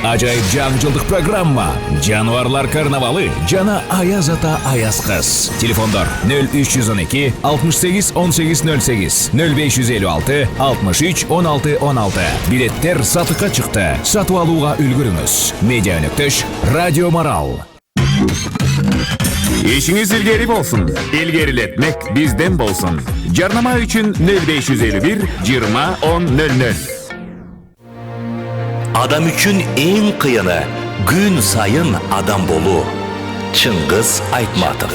Ажайып жаңы жылдық программа. Жануарлар карнавалы жана Аяз ата Аяз кыз. Телефондар 0312 68 18 08 0556 63 16 16. Билеттер сатыққа шықты. Сатып алуға үлгүрүңүз. Медиа өнөктөш Радио Марал. Ишиңиз илгери болсун. Илгерилетмек бизден болсун. Жарнама үчүн 0551 20 10 00. Адам үчүн эң кыйыны күн сайын адам болуу. Чыңгыз Айтматов.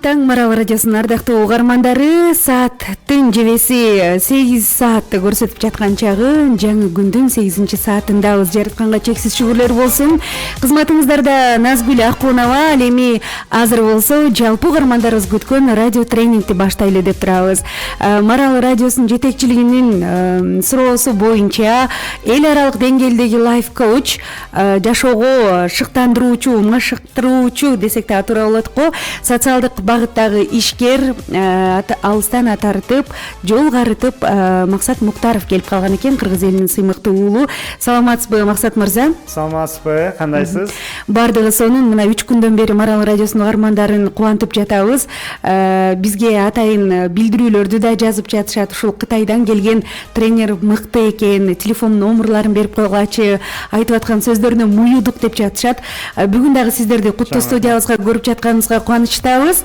Таң Марал радиосунун ардактуу угармандары, сааттын жебеси 8 саатты көрсөтүп жаткан чагы, жаңы күндүн 8-саатындабыз. Жаратканга чексиз шүгүрлөр болсун. Кызматыңыздарда Назгүл Акунова. Ал эми азыр болсо жалпы угармандарыбыз күткөн радио тренингти баштайлы деп турабыз. Марал радиосунун жетекчилигинин суроосу боюнча эл аралык деңгээлдеги лайф коуч, жашоого шыктандыруучу, машыктыруучу десек да туура болот го, социалдык багыттагы ишкер алыстан атартып, жол карытып Максат Муктаров келип калган экен, кыргыз элинин сыймыктуу уулу. Саламатсызбы, Максат мырза? Саламатсызбы, кандайсыз? Бардыгы сонун мына 3 күндөн бери Марал радиосунун угармандарын кубантып жатабыз. Бизге атайын билдирүүлөрдү да жазып жатышат. Ушул Кытайдан келген тренер мыкты экен, телефон номерларын берип койгачы, айтып аткан сөздөрүнө муюдук деп жатышат. Бүгүн дагы сиздерди куттуу студиябызга көрүп жатканыбызга кубанычтабыз.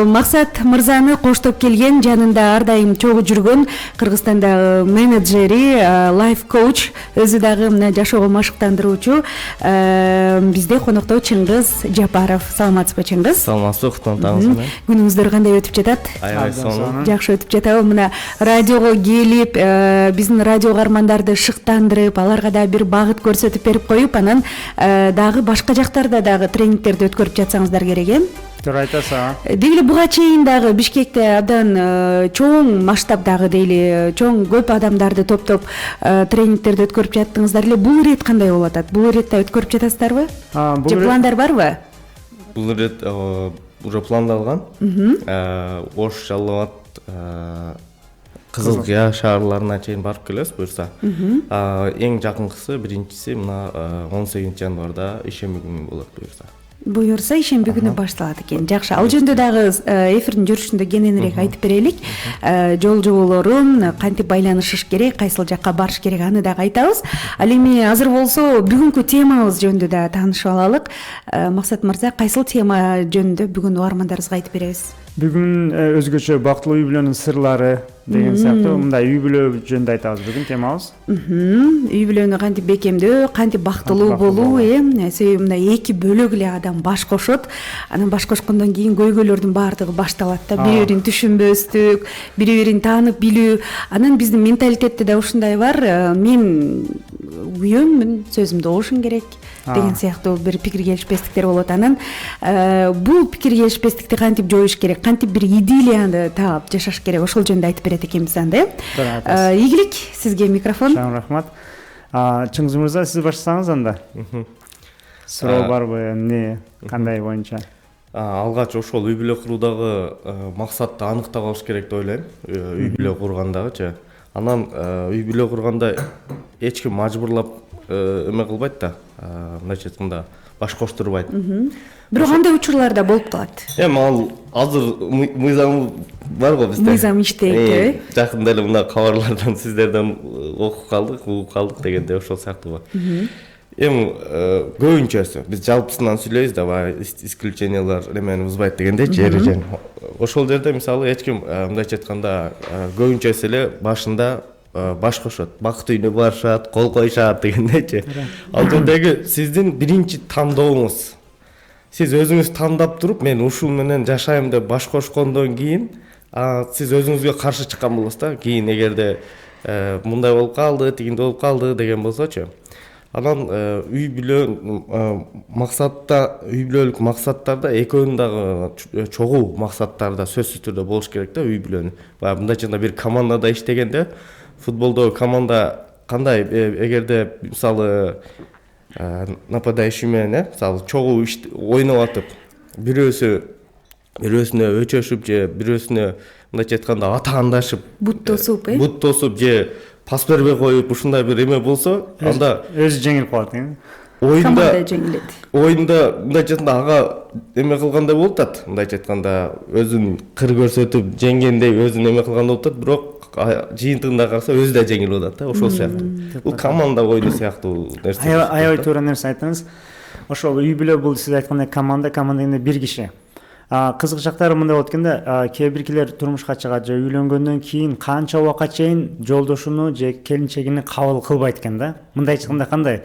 Максат мырзаны коштоп келген, жанында ар дайым чогуу жүргөн Кыргызстандагы менеджери, лайф коуч, өзү дагы мына жашоого машыктандыруучу бизде конокто Чыңгыз Жапаров. Саламатсызбы, Чыңгыз? Саламатсыз, куттуктарыңыз. Күнүңүздөр кандай өтүп жатат? Аябай сонун. Жакшы өтүп жатабы. Мына радиого келип, биздин радио угармандарды шыктандырып, аларга да бир багыт көрсөтүп берип коюп, анан дагы башка жактарда дагы тренингтерди өткөрүп жатсаңыздар керек, Туура айтасыз. Деги эле буга чейин дагы Бишкекте абдан чоң масштабдагы дейли, чоң көп адамдарды топтоп тренингтерди өткөрүп жаттыңыздар эле. Бул ирет кандай болуп атат? Бул иретте өткөрүп жатасыздарбы? Же пландар барбы? Бул ирет уже пландалган. Ош, Жалал абад, Кызыл Кыя шаарларына чейин барып келебиз буюрса. Эң жакынкысы биринчиси мына 18 январда ишемби күнү болот буюрса ишемби күнү башталат экен. Жакшы. Ал жөнүндө дагы эфирдин жүрүшүндө кененирээк айтып берелик. Жол жоболорун кантип байланышыш керек, кайсыл жакка барыш керек, аны дагы айтабыз. Ал эми азыр болсо бүгүнкү темабыз жөнүндө да таанышып алалык. Максат мырза, кайсыл тема жөнүндө бүгүн угармандарыбызга айтып беребиз? Бүгүн өзгөчө бактылуу үй бүлөнүн сырлары деген сыяктуу мындай үй бүлө жөнүндө айтабыз бүгүн темабыз. Үй бүлөнү кантип бекемдөө, кантип бактылуу болуу, себеби мындай эки бөлөк эле адам баш кошот. Анан баш кошкондон кийин көйгөйлөрдүн баардыгы башталат да. Бири-бирин түшүнбөстүк, бири-бирин таанып билүү. Анан биздин менталитетте да ушундай бар. Мен үйөммүн, сөзүмдү угушуң керек деген сыяктуу бир пикир келишпестиктер болот. Анан бул пикир келишпестикти кантип жоюш керек, кантип бир идиллияны таап жашаш керек, ошол жөнүндө айтып берет экенбиз анда. Ийгилик, сизге микрофон. Чоң рахмат. Чыңгыз мырза, сиз баштасаңыз анда. Суроо барбы, эмне, кандай боюнча? Алгач ошол үй бүлө куруудагы максатты аныктап алыш керек деп ойлойм. Үй бүлө кургандагычы. Анан үй бүлө курганда эч ким мажбурлап эме кылбайт да. Мындайча айтканда баш коштурбайт. Бирок андай учурларда болуп калат. Ал азыр мыйзам бар го бизде. Мыйзам иштейт, Жакында эле мына кабарлардан сиздерден окуп калдык, угуп калдык дегенде ошол сыяктуу. Көбүнчөсү биз жалпысынан сүйлөйбүз да, баягы исключениялар эмени бузбайт дегендечи, эреже. Ошол жерде мисалы эч ким мындайча айтканда көбүнчөсү эле башында баш кошот, бакыт үйүнө барышат, кол коюшат дегендечи. Ал жердеги сиздин биринчи тандооңуз. Сиз өзүңүз тандап туруп, мен ушул менен жашайм деп баш кошкондон кийин, сиз өзүңүзгө каршы чыккан болосуз да. Кийин эгерде мындай болуп калды, тигиндей болуп калды деген болсочу. Анан үй бүлө бүлөлүк максаттарда экөөнүн дагы чогуу максаттарда сөзсүз түрдө болуш керек да үй бүлөнүн. Баягы мындайча бир командада иштегенде, футболдо команда кандай, эгерде мисалы нападающий менен, мисалы чогуу ойноп атып, бирөөсү бирөөсүнө өчөшүп же бирөөсүнө мындайча айтканда атаандашып бут тосуп бут тосуп же пас бербей коюп ушундай бир эме болсо анда өзү жеңилип калат команда оюнда жеңилет. мындайча айтканда ага эме кылгандай болуп атат, мындайча айтканда өзүн кыр көрсөтүп жеңгендей өзүн эме кылгандай болуп атат, бирок жыйынтыгында караса өзү да жеңилип атат да, ошол сыяктуу. Бул команда оюну сыяктуу нерсе. аябай туура нерсе айттыңыз. Ошол үй бүлө бул сиз айткандай команда дегенде бир киши. Кызык жактары мындай болот экен да, кээ биркилер турмушка чыгат же үйлөнгөндөн кийин канча убакка чейин жолдошуну же келинчегини кабыл кылбайт экен да. Мындайча айтканда кандай?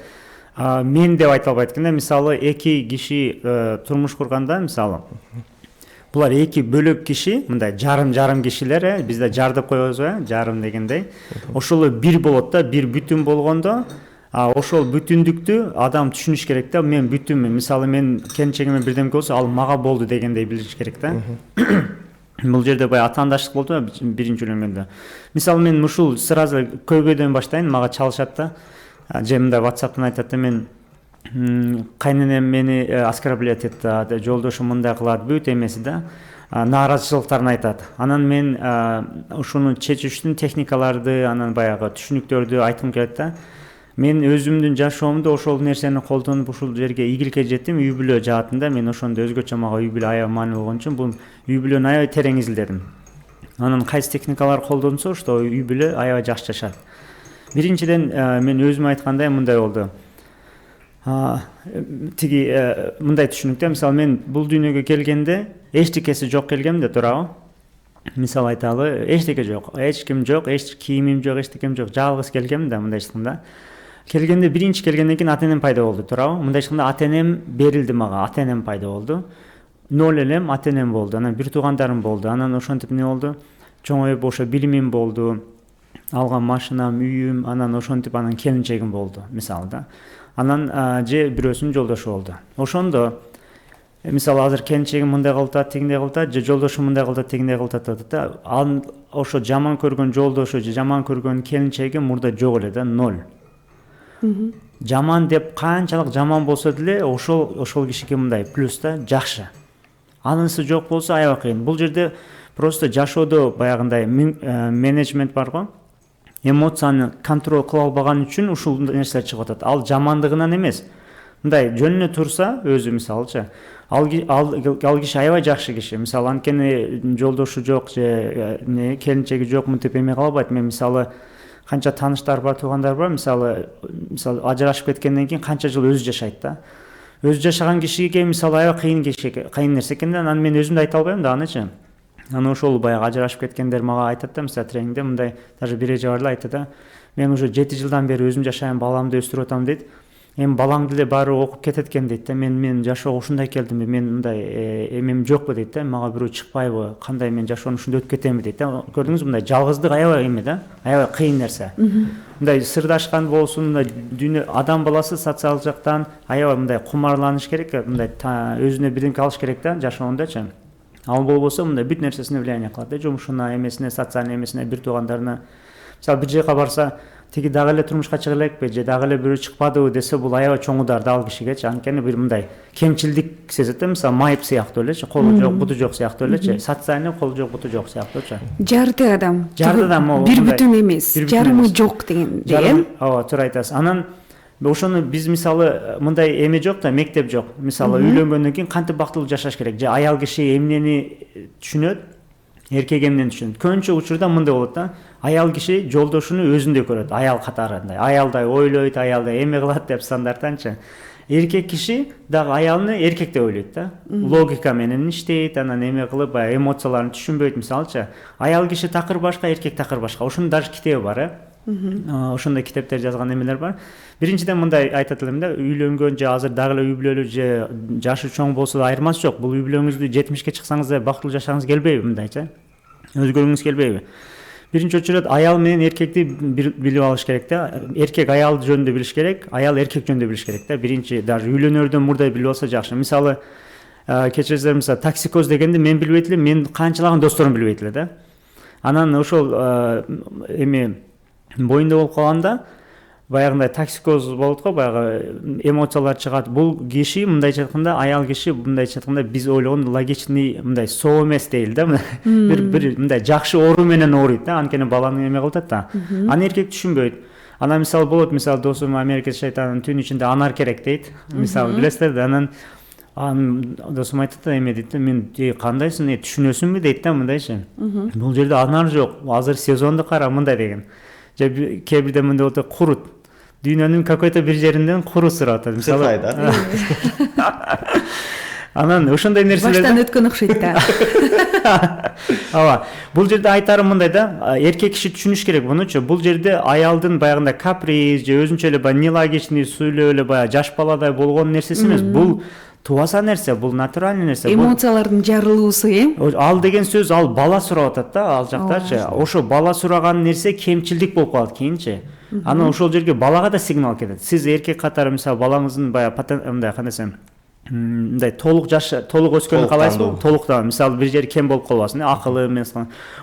Мен деп айта албайт экен да. Мисалы эки киши турмуш курганда, мисалы булар эки бөлөк киши, мындай жарым кишилер, бизде жар деп коебуз, жарым дегендей. Ошол бир болот да, бир бүтүн болгондо, ошол бүтүндүктү адам түшүнүш керек да. Мен бүтүнмүн. Мисалы мен келинчегиме бирдемке болсо, ал мага болду дегендей билиш керек да. Бул жерде баягы атаандаштык болду биринчи үйлөнгөндө. Мисалы мен ушул сразу көйгөйдөн баштайын, мага чалышат да. Же мындай WhatsApp'тан айтат да, мен кайненем мени оскорблять этти, жолдошум мындай кылат, бүт эмеси да. Нааразычылыктарын айтат. Анан мен ушуну чечиштин техникаларды, анан баягы түшүнүктөрдү айткым келет да. Мен өзүмдүн жашоомдо ошол нерсени колдонуп ушул жерге ийгиликке жеттим. Үй бүлө жаатында мен ошондо өзгөчө мага үй бүлө аябай маанилүү болгон үчүн бул үй бүлөнү аябай терең изилдедим. Анан кайсы техникалар колдонсо ошто үй бүлө аябай жакшы жашат. Биринчиден мен өзүм айткандай мындай болду. Тиги мындай түшүнүктө, мисалы мен бул дүйнөгө келгенде эчтекеси жок келгем да, туурабы? Мисалы айталы, эчтеке жок, эч ким жок, эч кийимим жок, эчтекем жок, жалгыз келгем да, мындай айтканда. Келгенде биринчи келгенден кийин ата-энем пайда болду, туурабы? Мындай айтканда ата-энем берилди мага, ата-энем пайда болду. Ноль элем ата-энем болду, анан бир туугандарым болду. Анан ошентип эмне болду? Чоңоюп ошо билимим болду. Алган машинам, үйүм, анан ошентип анан келинчегим болду, мисалы да. Анан же бирөөсүнүн жолдошу болду. Ошондо мисалы азыр келинчегим мындай кылып атат, тигиндей кылып атат, же жолдошум мындай кылып атат, тигиндей кылып атат да. Ал ошо жаман көргөн жолдошу же жаман көргөн келинчеги мурда жок эле да, ноль. Жаман деп канчалык жаман болсо деле ошол кишиге мындай плюс да, жакшы. Анысы жок болсо аябай кыйын. Бул жерде просто жашоодо баягындай менеджмент бар го. Эмоцияны контроль кыла албаган үчүн ушул нерселер чыгып атат. Ал жамандыгынан эмес. Мындай жөнүнө турса, өзү мисалчы, ал киши аябай жакшы киши. Мисалы анткени жолдошу жок же келинчеги жок мынтип эме кыла албайт. Мен мисалы канча тааныштар бар, туугандар бар, мисалы ажырашып кеткенден кийин канча жыл өзү жашайт да. Өзү жашаган кишиге мисалы аябай кыйын нерсе экен да. Анан мен өзүм да айта албайм да анычы. Анан ошол баягы ажырашып кеткендер мага айтат да, мисалы тренингде мындай даже бир эже бар эле айтат да. Мен уже 7 жылдан бери өзүм жашайм, баламды өстүрүп атам дейт. Эми балаң деле баары окуп кетет экен дейт да. Мен жашоого ушундай келдим, мен мындай эмем жокпу дейт да. Мага бирөө чыкпайбы, кандай мен жашоону ушундай өтүп кетемби дейт да. Көрдүңүзбү, мындай жалгыздык аябай эме да, аябай кыйын нерсе. Мындай сырдашкан болсун, мындай дүйнө адам баласы социалдык жактан аябай мындай кумарланыш керек, мындай өзүнө бирдемке алыш керек да жашоондочу. Ал болбосо мындай бүт нерсесине влияние кылат да, жумушуна, эмесине, социальный эмесине, бир туугандарына. Мисалы бир жака барса, тиги дагы эле турмушка чыга элекпи же дагы эле бирөө чыкпадыбы десе, бул аябай чоң удар да ал кишигечи. Анткени бир мындай кемчилдик сезет да, мисалы майып сыяктуу элечи, колу жок, буту жок сыяктуу элечи. Социальный колу жок, буту жок сыяктуучу. Жарды адам. Бир бүтүн эмес, жарымы жок дегендей. Ооба, туура айтасыз. Анан ошону биз мисалы мындай эме жок да, мектеп жок. Мисалы үйлөнгөндөн кийин кантип бактылуу жашаш керек же аял киши эмнени түшүнөт, эркек эмнени түшүнөт. Көбүнчө учурда мындай болот да. Аял киши жолдошуну өзүндөй көрөт, аял катарындай. Аялдай ойлойт, аялдай эме кылат деп стандарттанчы. Эркек киши дагы аялны эркек деп ойлойт да. Логика менен иштейт, анан эме кылып, эмоцияларын түшүнбөйт мисалчы. Аял киши такыр башка, эркек такыр башка. Ошонун даже китеби бар, ошондой китептер жазган эмелер бар. Биринчиден мындай айтат элем да, үйлөнгөн же азыр дагы эле үй бүлөлүү же жашы чоң болсо да айырмасы жок. Бул үй бүлөңүздү 70-ке чыксаңыз да бактылуу жашагыңыз келбейби мындайча? Өзгөргүңүз келбейби? Биринчи очурда аял менен эркекти билип алыш керек да. Эркек аял жөнүндө билиш керек, аял эркек жөнүндө билиш керек да. Биринчи даже үйлөнөрдөн мурда билип алса жакшы. Мисалы, кечирсиздер, мисалы токсикоз дегенди мен билбейт элем, мен канчалаган досторум билбейт эле да. Анан ошол эме боюнда болуп калганда баягындай токсикоз болот го, баягы эмоциялар чыгат. Бул киши мындайча айтканда, аял киши мындайча айтканда биз ойлогон логичный мындай соо эмес дейли да. Бир мындай жакшы оору менен ооруйт да, анткени баланы эме кылат да. Аны эркек түшүнбөйт. Ана мисалы болот, мисалы досум Америкада жашайт, анын түн ичинде анар керек дейт. Мисалы билесиздер да, анан досум айтат да, эме дейт да, мен кандайсың, түшүнөсүңбү дейт да, мындайчы. Бул жерде анар жок, азыр сезонду кара, мындай деген. Же кээ бирде мындай болот, курут. Дүйнөнүн какой-то бир жеринден куру сурап атат. Мисалы да. Анан ошондой нерселер баштан өткөн окшойт да. Ооба. Бул жерде айтарым мындай да, эркек киши түшүнүш керек мунучу. Бул жерде аялдын баягындай каприз же өзүнчө эле баягы нелагичный сүйлөп эле баягы жаш баладай болгон нерсеси эмес. Бул тубаса нерсе, бул натуральный нерсе. Эмоциялардын жарылуусу, Ал деген сөз, ал бала сурап атат да, ал жактачы. Ошо бала сураган нерсе кемчилдик болуп калат кийинчи. Анан ошол жерге балага да сигнал кетет. Сиз эркек катары мисалы балаңыздын баягы мындай кандай десем, мындай толук өскөнүн каалайсызбы? Толуктан. Мисалы бир жери кем болуп калбасын, акылы эмес.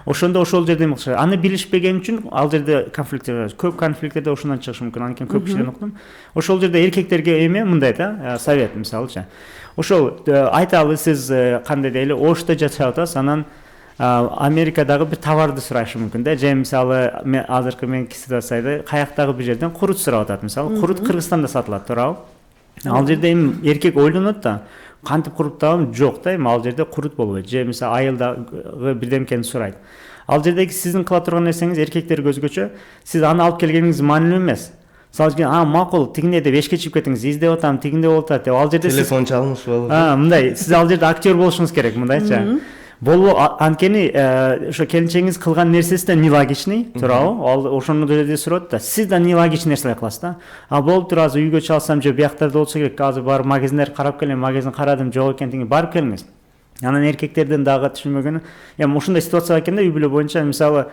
Ошондо ошол жерде аны билишпеген үчүн ал жерде конфликттер, көп конфликттерде ошондон чыгышы мүмкүн. Анткени көп кишилерден уктум. Ошол жерде эркектерге эме мындай да, совет мисалычы. Ошол айталы, сиз кандай дейли, Ошто жашап атасыз, анан Америкадагы бир товарды сурайышы мүмкүн да. Же мисалы азыркы менин ситуацияда каяктагы бир жерден курут сурап атат. Мисалы курут Кыргызстанда сатылат, туурабы? Ал жерде эркек ойлонот да, кантип курут табам, жок да, ал жерде курут болбойт. Же мисалы айылдагы бирдемкени сурайт. Ал жердеги сиздин кыла турган нерсеңиз эркектерге өзгөчө. Сиз аны алып келгениңиз маанилүү эмес. Мисалы үчүн, макул, тигине деп эшикке чыгып кетиңиз, издеп атам, тигинде болуп атат деп. Ал жерде телефон чалмыш болуп. Мындай, сиз ал жерде актер болушуңуз керек, мындайча. Анткени ошо келинчегиңиз кылган нерсеси да нелогичный, туурабы? Ал ошону жерде сурат да, сиз да нелогичный нерселер кыласыз да. Болуп тур, азыр үйгө чалсам же бияктарда болсо керек, азыр барып магазиндерди карап келем, магазин карадым, жок экендигин барып келиңиз. Анан эркектердин дагы түшүнбөгөнү, ушундай ситуация экен да, үй бүлө боюнча мисалы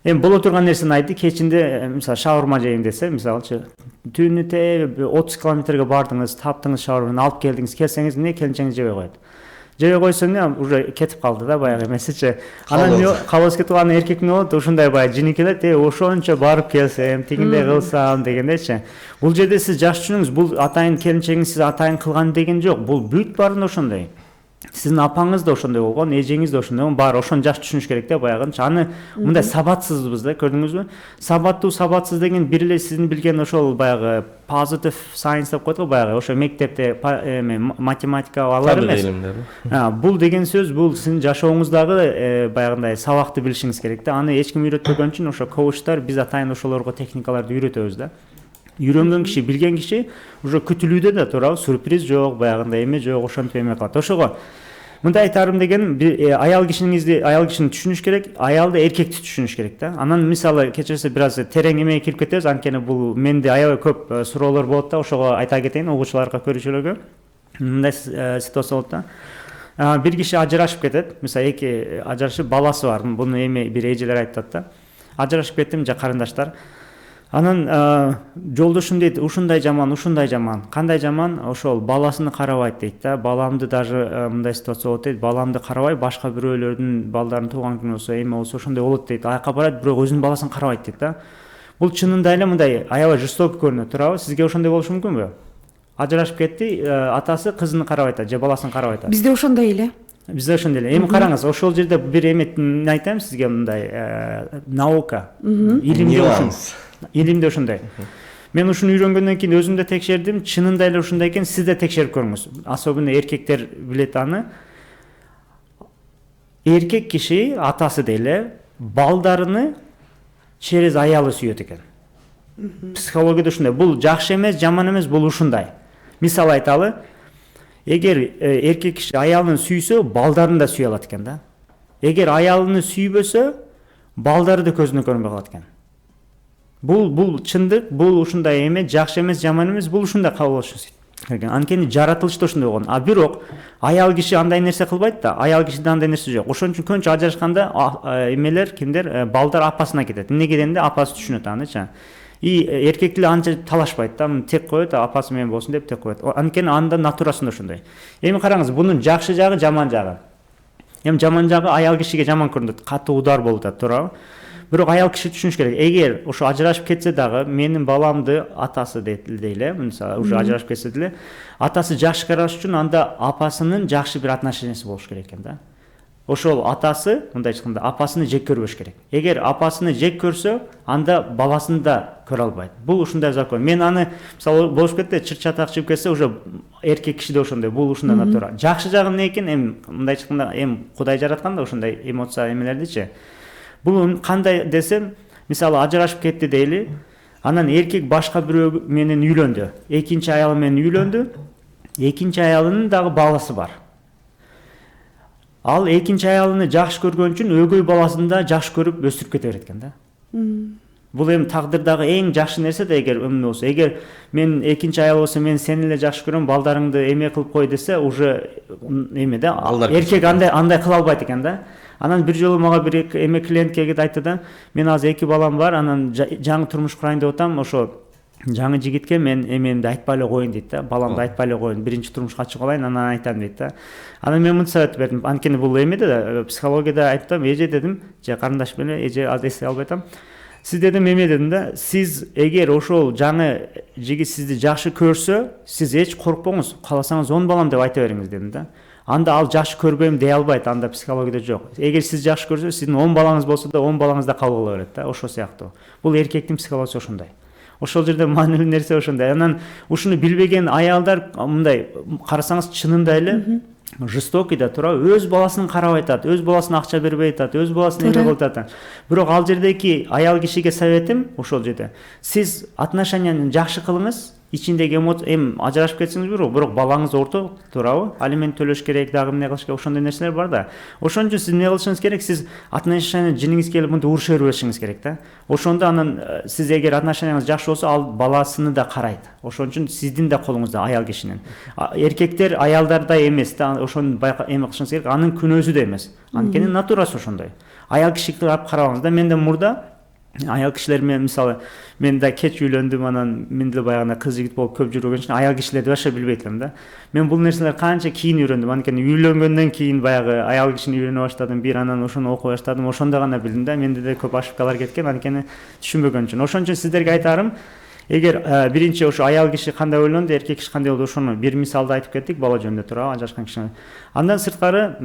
боло турган нерсени айтты, кечинде мисалы шаурма жейм десе, мисалычы түнү 30 километрге бардыңыз, таптыңыз шаурманы, алып келдиңиз, келсеңиз эмне, келинчеңиз жебей коет. Жебей койсо уже кетип калды да, баягы эмесичи. Анан калыс кетип калган эркек эмне болот? Ушундай баягы жинекелет, ошончо барып келсем, тигиндей кылсам дегендечи. Бул жерде сиз жакшы түшүнүңүз, бул атайын келинчегиңиз сиз атайын кылган деген жок. Бул бүт баарында ошондой. Сиздин апаңыз да ошондой болгон, эжеңиз да ошондой болгон, баары ошону жакшы түшүнүш керек да, баягынча. Аны мындай сабатсызбыз да, көрдүңүзбү? Сабаттуу, сабатсыз деген бир эле сиздин билген ошол баягы positive science деп коет го, баягы ошо мектепте математика алар эмес. Бул деген сөз, бул сиздин жашооңуздагы баягындай сабакты билишиңиз керек да. Аны эч ким үйрөтпөгөн үчүн ошо коучтар биз атайын ошолорго техникаларды үйрөтөбүз да. Үйрөнгөн киши, билген киши уже күтүлүүдө да, туурабы? Сюрприз жок, баягындай эме жок, ошентип эме кылат. Ошого мындай айтарым деген, аял кишини түшүнүш керек, аялды эркекти түшүнүш керек да. Анан мисалы кечирсе бир аз терең эмеге кирип кетебиз, анткени бул менде аябай көп суроолор болот да, ошого айта кетейин угуучуларга, көрүүчүлөргө. Мындай ситуация болот да. Бир киши ажырашып кетет, мисалы эки ажырашып, баласы бар. Буну эми бир эжелер айтат да. Ажырашып кеттим, же карындаштар. Анан жолдошум дейт, ушундай жаман, кандай жаман, ошол баласыны карабайт дейт да. Баламды даже мындай ситуация болот дейт, баламды карабай, башка бирөөлөрдүн балдарын тууган күнү болсо, эме болсо ошондой болот дейт. Аяка барат, бирок өзүнүн баласын карабайт дейт да. Бул чынында эле мындай аябай жестокий көрүнөт, туурабы? Сизге ошондой болушу мүмкүнбү? Ажырашып кетти, атасы кызын карабайт, же баласын карабайт. Бизде ошондой эле. Бизде ошондой эле. Эми караңыз, ошол жерде бир эме айтайм сизге, мындай наука, илимде ошондой. Мен ушуну үйрөнгөндөн кийин өзүм да текшердим, чынында эле ушундай экен, сиз да текшерип көрүңүз. Особенно эркектер билет аны. Эркек киши, атасы деле, балдарыны через аялы сүйөт экен. Психологияда ушундай. Бул жакшы эмес, жаман эмес, бул ушундай. Мисал айталы, эгер эркек киши аялын сүйсө, балдарын да сүйө алат экен да. Эгер аялын сүйбөсө, балдары да көзүнө көрүнбөй калат экен. Бул чындык, бул ушундай эме, жакшы эмес, жаман эмес, бул ушундай кабыл болуш керек. Анткени жаратылышта ошондой болгон. Бирок аял киши андай нерсе кылбайт да, аял кишиде андай нерсе жок. Ошон үчүн көбүнчө ажырашканда эмелер, кимдер, балдар апасына кетет. Эмне дегенде апасы түшүнөт анычы. Эркек деле анча талашпайт да, тек коет, апасы менен болсун деп тек коет. Анткени анда натурасында ошондой. Эми караңыз, бунун жакшы жагы, жаман жагы. Эми жаман жагы аял кишиге жаман көрүнөт, катуу удар болуп атат, туурабы? бирок аял киши түшүнүш керек, эгер ошо ажырашып кетсе дагы менин баламды атасы дейле, мисалы уже ажырашып кетсе деле атасы жакшы караш үчүн анда апасынын жакшы бир отношениясы болуш керек экен да. Ошол атасы мындай айтканда апасыны жек көрбөш керек. Эгер апасыны жек көрсө, анда баласын да көрө албайт. Бул ушундай закон. Мен аны мисалы болуп кетти, чыр чатак чыгып кетсе, уже эркек киши да ошондой, бул ушундай натура. Жакшы жагы эмне экен? Эми мындай айтканда, Кудай жараткан да ошондой эмоция эмелердичи. Бул кандай десем, мисалы ажырашып кетти дейли, анан эркек башка бирөө менен үйлөндү. Экинчи аялы менен үйлөндү. Экинчи аялынын дагы баласы бар. Ал экинчи аялыны жакшы көргөн үчүн өгөй баласын да жакшы көрүп өстүрүп кете берет экен да. Бул эми тагдырдагы эң жакшы нерсе да, эгер эмне болсо, эгер мен экинчи аял болсо мен сени эле жакшы көрөм, балдарыңды эме кылып кой десе, уже эме да, эркек андай кыла албайт экен да. Анан бир жолу мага бир эме клиент келип айтты да, мен азыр 2 балам бар, анан жаңы турмуш курайын деп атам, ошо жаңы жигитке мен эмемди айтпай эле коеюн дейт да, баламды айтпай эле коеюн, биринчи турмушка чыгып алайын, анан айтам дейт да. Анан мен мынтип совет бердим, анткени бул эмеде да, психологияда айттым, эже дедим, же карындаш беле, эже азыр эске албай атам. Сиз дедим эме дедим да, сиз эгер ошол жаңы жигит сизди жакшы көрсө, сиз эч коркпоңуз, кааласаңыз 10 балам деп айта бериңиз дедим да. Анда ал жакшы көрбөйм дей албайт, анда психологияда жок. Эгер сиз жакшы көрсө, сиздин 10 балаңыз болсо да 10 балаңыз да кабыл кыла берет да, ошол сыяктуу. Бул эркектин психологиясы ошондой. Ошол жерде маанилүү нерсе ошондой. Анан ушуну билбеген аялдар мындай карасаңыз чынында эле жестокий да туурабы, өз баласын карабай атат, өз баласына акча бербей атат, өз баласын эме кылып атат. Бирок ал жердеки аял кишиге советим ошол жерде. Сиз отношенияны жакшы кылыңыз, ичиндеги ажырашып кетсеңиз бирок балаңыз орто, туурабы? Алимент төлөш керек, дагы эмне кылыш керек, ошондой нерселер бар да. Ошон үчүн сиз эмне кылышыңыз керек? Сиз отношения жиниңиз келип мынтип уруша бербешиңиз керек да. Ошондо анан сиз эгер отношенияңыз жакшы болсо, ал баласыны да карайт. Ошон үчүн сиздин да колуңузда аял кишинин. Эркектер аялдардай эмес да, ошону эме кылышыңыз керек, анын күнөөсү да эмес. Анткени натурасы ошондой. Аял кишиге карабаңыз да, мен да мурда аял кишилер менен, мисалы мен да кеч үйлөндүм, анан мен деле баягы кыз жигит болуп көп жүргөн үчүн аял кишилерди башка билбейт элем да. Мен бул нерселер канча кийин үйрөндүм, анткени үйлөнгөндөн кийин баягы аял кишини үйрөнө баштадым, бир анан ошону окуй баштадым, ошондо гана билдим да, менде да көп ошибкалар кеткен, анткени түшүнбөгөн үчүн. Ошон үчүн сиздерге айтарым, эгер биринчи ошо аял киши кандай ойлонду, эркек киши кандай болду, ошону бир мисалда айтып кеттик, бала жөнүндө туурабы, ажырашкан киши. Андан сырткары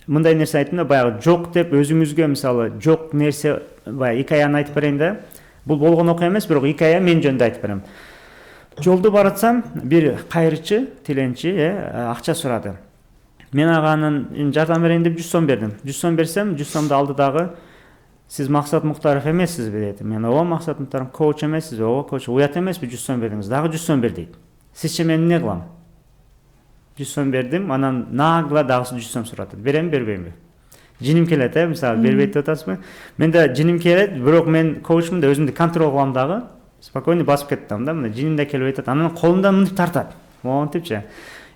мындай нерсе айттым да, баягы жок деп өзүңүзгө мисалы жок нерсе, баягы икаяны айтып берейин да. Бул болгон окуя эмес, бирок икая мен жөнүндө айтып берем. Жолдо баратсам, бир кайрычы, тиленчи акча сурады. Мен ага анан жардам берейин деп 100 сом бердим. 100 сом берсем, 100 сомду алды дагы, сиз Максат Муктаров эмессизби деди. Мен ооба Максат Муктаров, коуч эмессизби? Ооба коуч. Уят эмеспи 100 сом бердиңиз? Дагы 100 сом бер дейт. Сизче мен эмне кылам? 100 сом бердим, анан нагла дагы 100 сом сурады. Берем, бербеймби? Жиним келет, мисалы бербейт деп атасызбы? Мен да жиним келет, бирок мен коучмун да өзүмдү контрол кылам дагы. Спокойно басып кеттим да, мына жиним да келип атат. Анан колумдан мынтип тартат. Монтипчи.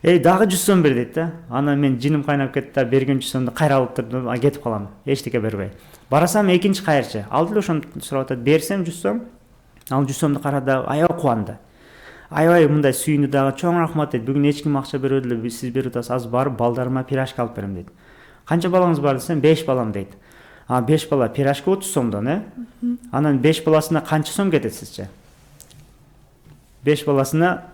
Дагы 100 сом бер дейт да. Анан мен жиним кайнап кетти да, берген 100 сомду кайра алып турдум, кетип калам. Эчтеке бербей. Барасам экинчи кайрчы. Ал деле ошону сурап атат. Берсем 100 сом. Ал 100 сомду карады, аябай кубанды. Аябай мындай сүйүндү дагы, чоң рахмат дейт. Бүгүн эч ким акча бербеди эле, сиз берип атасыз, азыр барып балдарыма пирожка алып берем дейт. Канча балаңыз бар десем, 5 балам дейт. 5 бала пирожка 30 сомдон, Анан 5 баласына канча сом кетет сизче? 5 баласына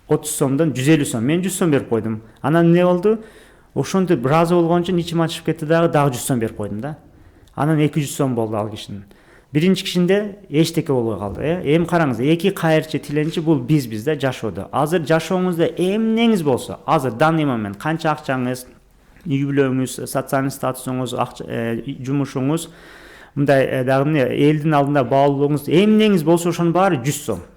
30 сомдон 150 сом. Мен 100 сом берип койдум. Анан эмне болду? Ошентип ыраазы болгон үчүн ичим ачышып кетти дагы 100 сом берип койдум да. Анан 200 сом болду ал кишинин. Биринчи кишинде эчтеке болбой калды. Эми караңыз, эки кайрчы, тиленчи бул бизбиз да жашоодо. Азыр жашооңузда эмнеңиз болсо, азыр данный момент канча акчаңыз, үй бүлөңүз, социалдык статусуңуз, жумушуңуз, мындай дагы эмне, элдин алдында баалуулугуңуз, эмнеңиз болсо ошонун баары 100 сом.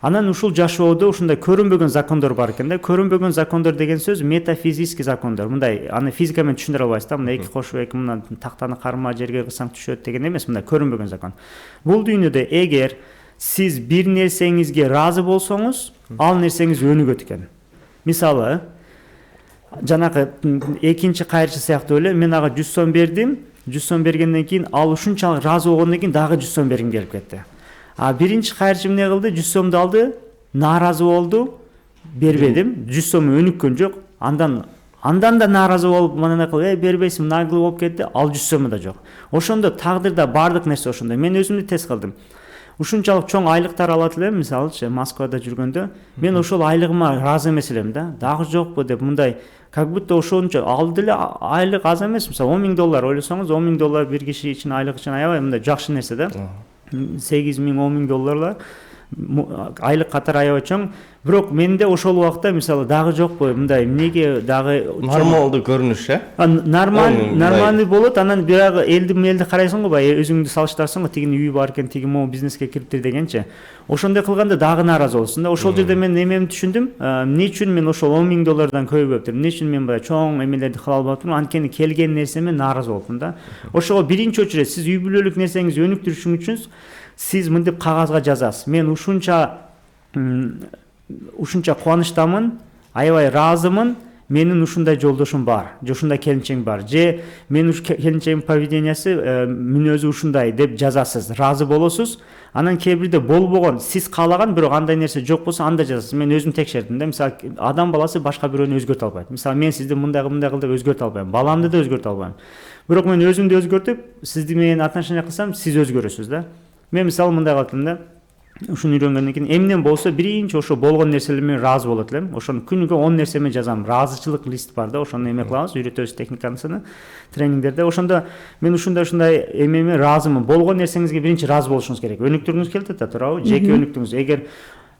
Анан ушул жашоодо ушундай көрүнбөгөн закондор бар экен да. Көрүнбөгөн закондор деген сөз метафизический закондор. Мындай аны физика менен түшүндүрө албайсыз да. Мына эки кошуп эки мына тактаны карма жерге кырсаң түшөт деген эмес, мындай көрүнбөгөн закон. Бул дүйнөдө эгер сиз бир нерсеңизге ыраазы болсоңуз, ал нерсеңиз өнүгөт экен. Мисалы, жанагы экинчи кайрчы сыяктуу эле, мен ага 100 сом бердим. 100 сом бергенден кийин ал ушунчалык ыраазы болгондон кийин дагы 100 сом бергим келип кетти. Биринчи кайрчы эмне кылды? 100 сомду алды, нааразы болду, бербедим. 100 сом өнүккөн жок. Андан андан да нааразы болуп мындай кылып бербейсиң наглый болуп кетти, ал 100 сому да жок. Ошондо тагдырда баардык нерсе ошондой. Мен өзүмдү тест кылдым. Ушунчалык чоң айлыктар алат элем, мисалычы Москвада жүргөндө, мен ошол айлыгыма ыраазы эмес элем да. Дагы жокпу деп мындай как будто ошончо ал деле айлык аз эмес. Мисалы $10,000 ойлосоңуз, $10,000 бир киши үчүн айлык үчүн аябай мындай жакшы нерсе да. $8,000, $10,000 айлык катары аябай чоң. Бирок менде ошол убакта мисалы дагы жокпу мындай эмнеге дагы Нормалдуу көрүнүш, нормальный болот. Анан бирок элди карайсың го, баягы өзүңдү салыштырсаң го, тигинин үйү бар экен, тиги могу бизнеске кириптир дегенче. Ошондой кылганда дагы нааразы болсун да. Ошол жерде мен эмемди түшүндүм. Эмне үчүн мен ошол $10,000 көбөйүптүр? Эмне үчүн мен баягы чоң эмелерди кыла албаптырмын? Анткени келген нерсеме нааразы болуптум да. Ошого биринчи очередь сиз үй бүлөлүк нерсеңизди өнүктүрүшүң үчүн сиз мынтип кагазга жазасыз. Мен ушунча кубанычтамын, аябай ыраазымын, менин ушундай жолдошум бар, же ушундай келинчегим бар, же менин келинчегимдин поведениясы, мүнөзү ушундай деп жазасыз, ыраазы болосуз. Анан кээ бирде болбогон, сиз каалаган бирок андай нерсе жок болсо анда жазасыз. Мен өзүм текшердим да. Мисалы, адам баласы башка бирөөнү өзгөртө албайт. Мисалы, мен сизди мындай кыл деп өзгөртө албайм, баламды да өзгөртө албайм. Бирок мен өзүмдү өзгөртүп, сизди менен отношения кылсам, сиз өзгөрөсүз да. Мен мисалы мындай кылдым да. Ушуну үйрөнгөндөн кийин эмнен болсо биринчи ошо болгон нерселермен ыраазы болот элем. Ошону күнүгө 10 нерсеме жазам. Ыраазычылык лист бар да, ошону эме кылабыз, үйрөтөбүз техникасын тренингдерде. Ошондо мен ушундай эмеме ыраазымын. Болгон нерсеңизге биринчи ыраазы болушуңуз керек. Өнүктүргүңүз келет да, туурабы? Жеке өнүктүңүз. Эгер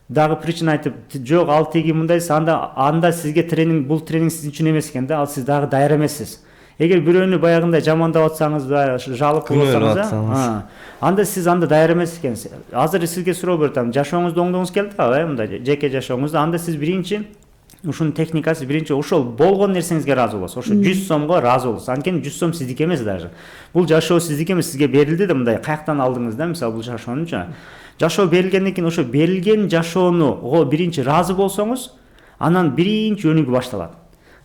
дагы причина айтып, жок, ал тиги мындайсыз, анда сизге тренинг, бул тренинг сиз үчүн эмес экен да, ал сиз дагы даяр эмессиз. Эгер бирөөнү баягындай жамандап атсаңыз, жалып кылсаңыз, анда сиз даяр эмес экенсиз. Азыр сизге суроо берем, жашооңузду оңдогуңуз келди да, мындай жеке жашооңузду, анда сиз биринчи ушунун техникасы биринчи ошол болгон нерсеңизге ыраазы болосуз. Ошо 100 сомго ыраазы болосуз. Анткени 100 сом сиздики эмес даже. Бул жашоо сиздики эмес, сизге берилди да, мындай каяктан алдыңыз да, мисалы бул жашоонучу. Жашоо берилгенден кийин ошо берилген жашоону биринчи ыраазы болсоңуз, анан биринчи өнүгүү башталат.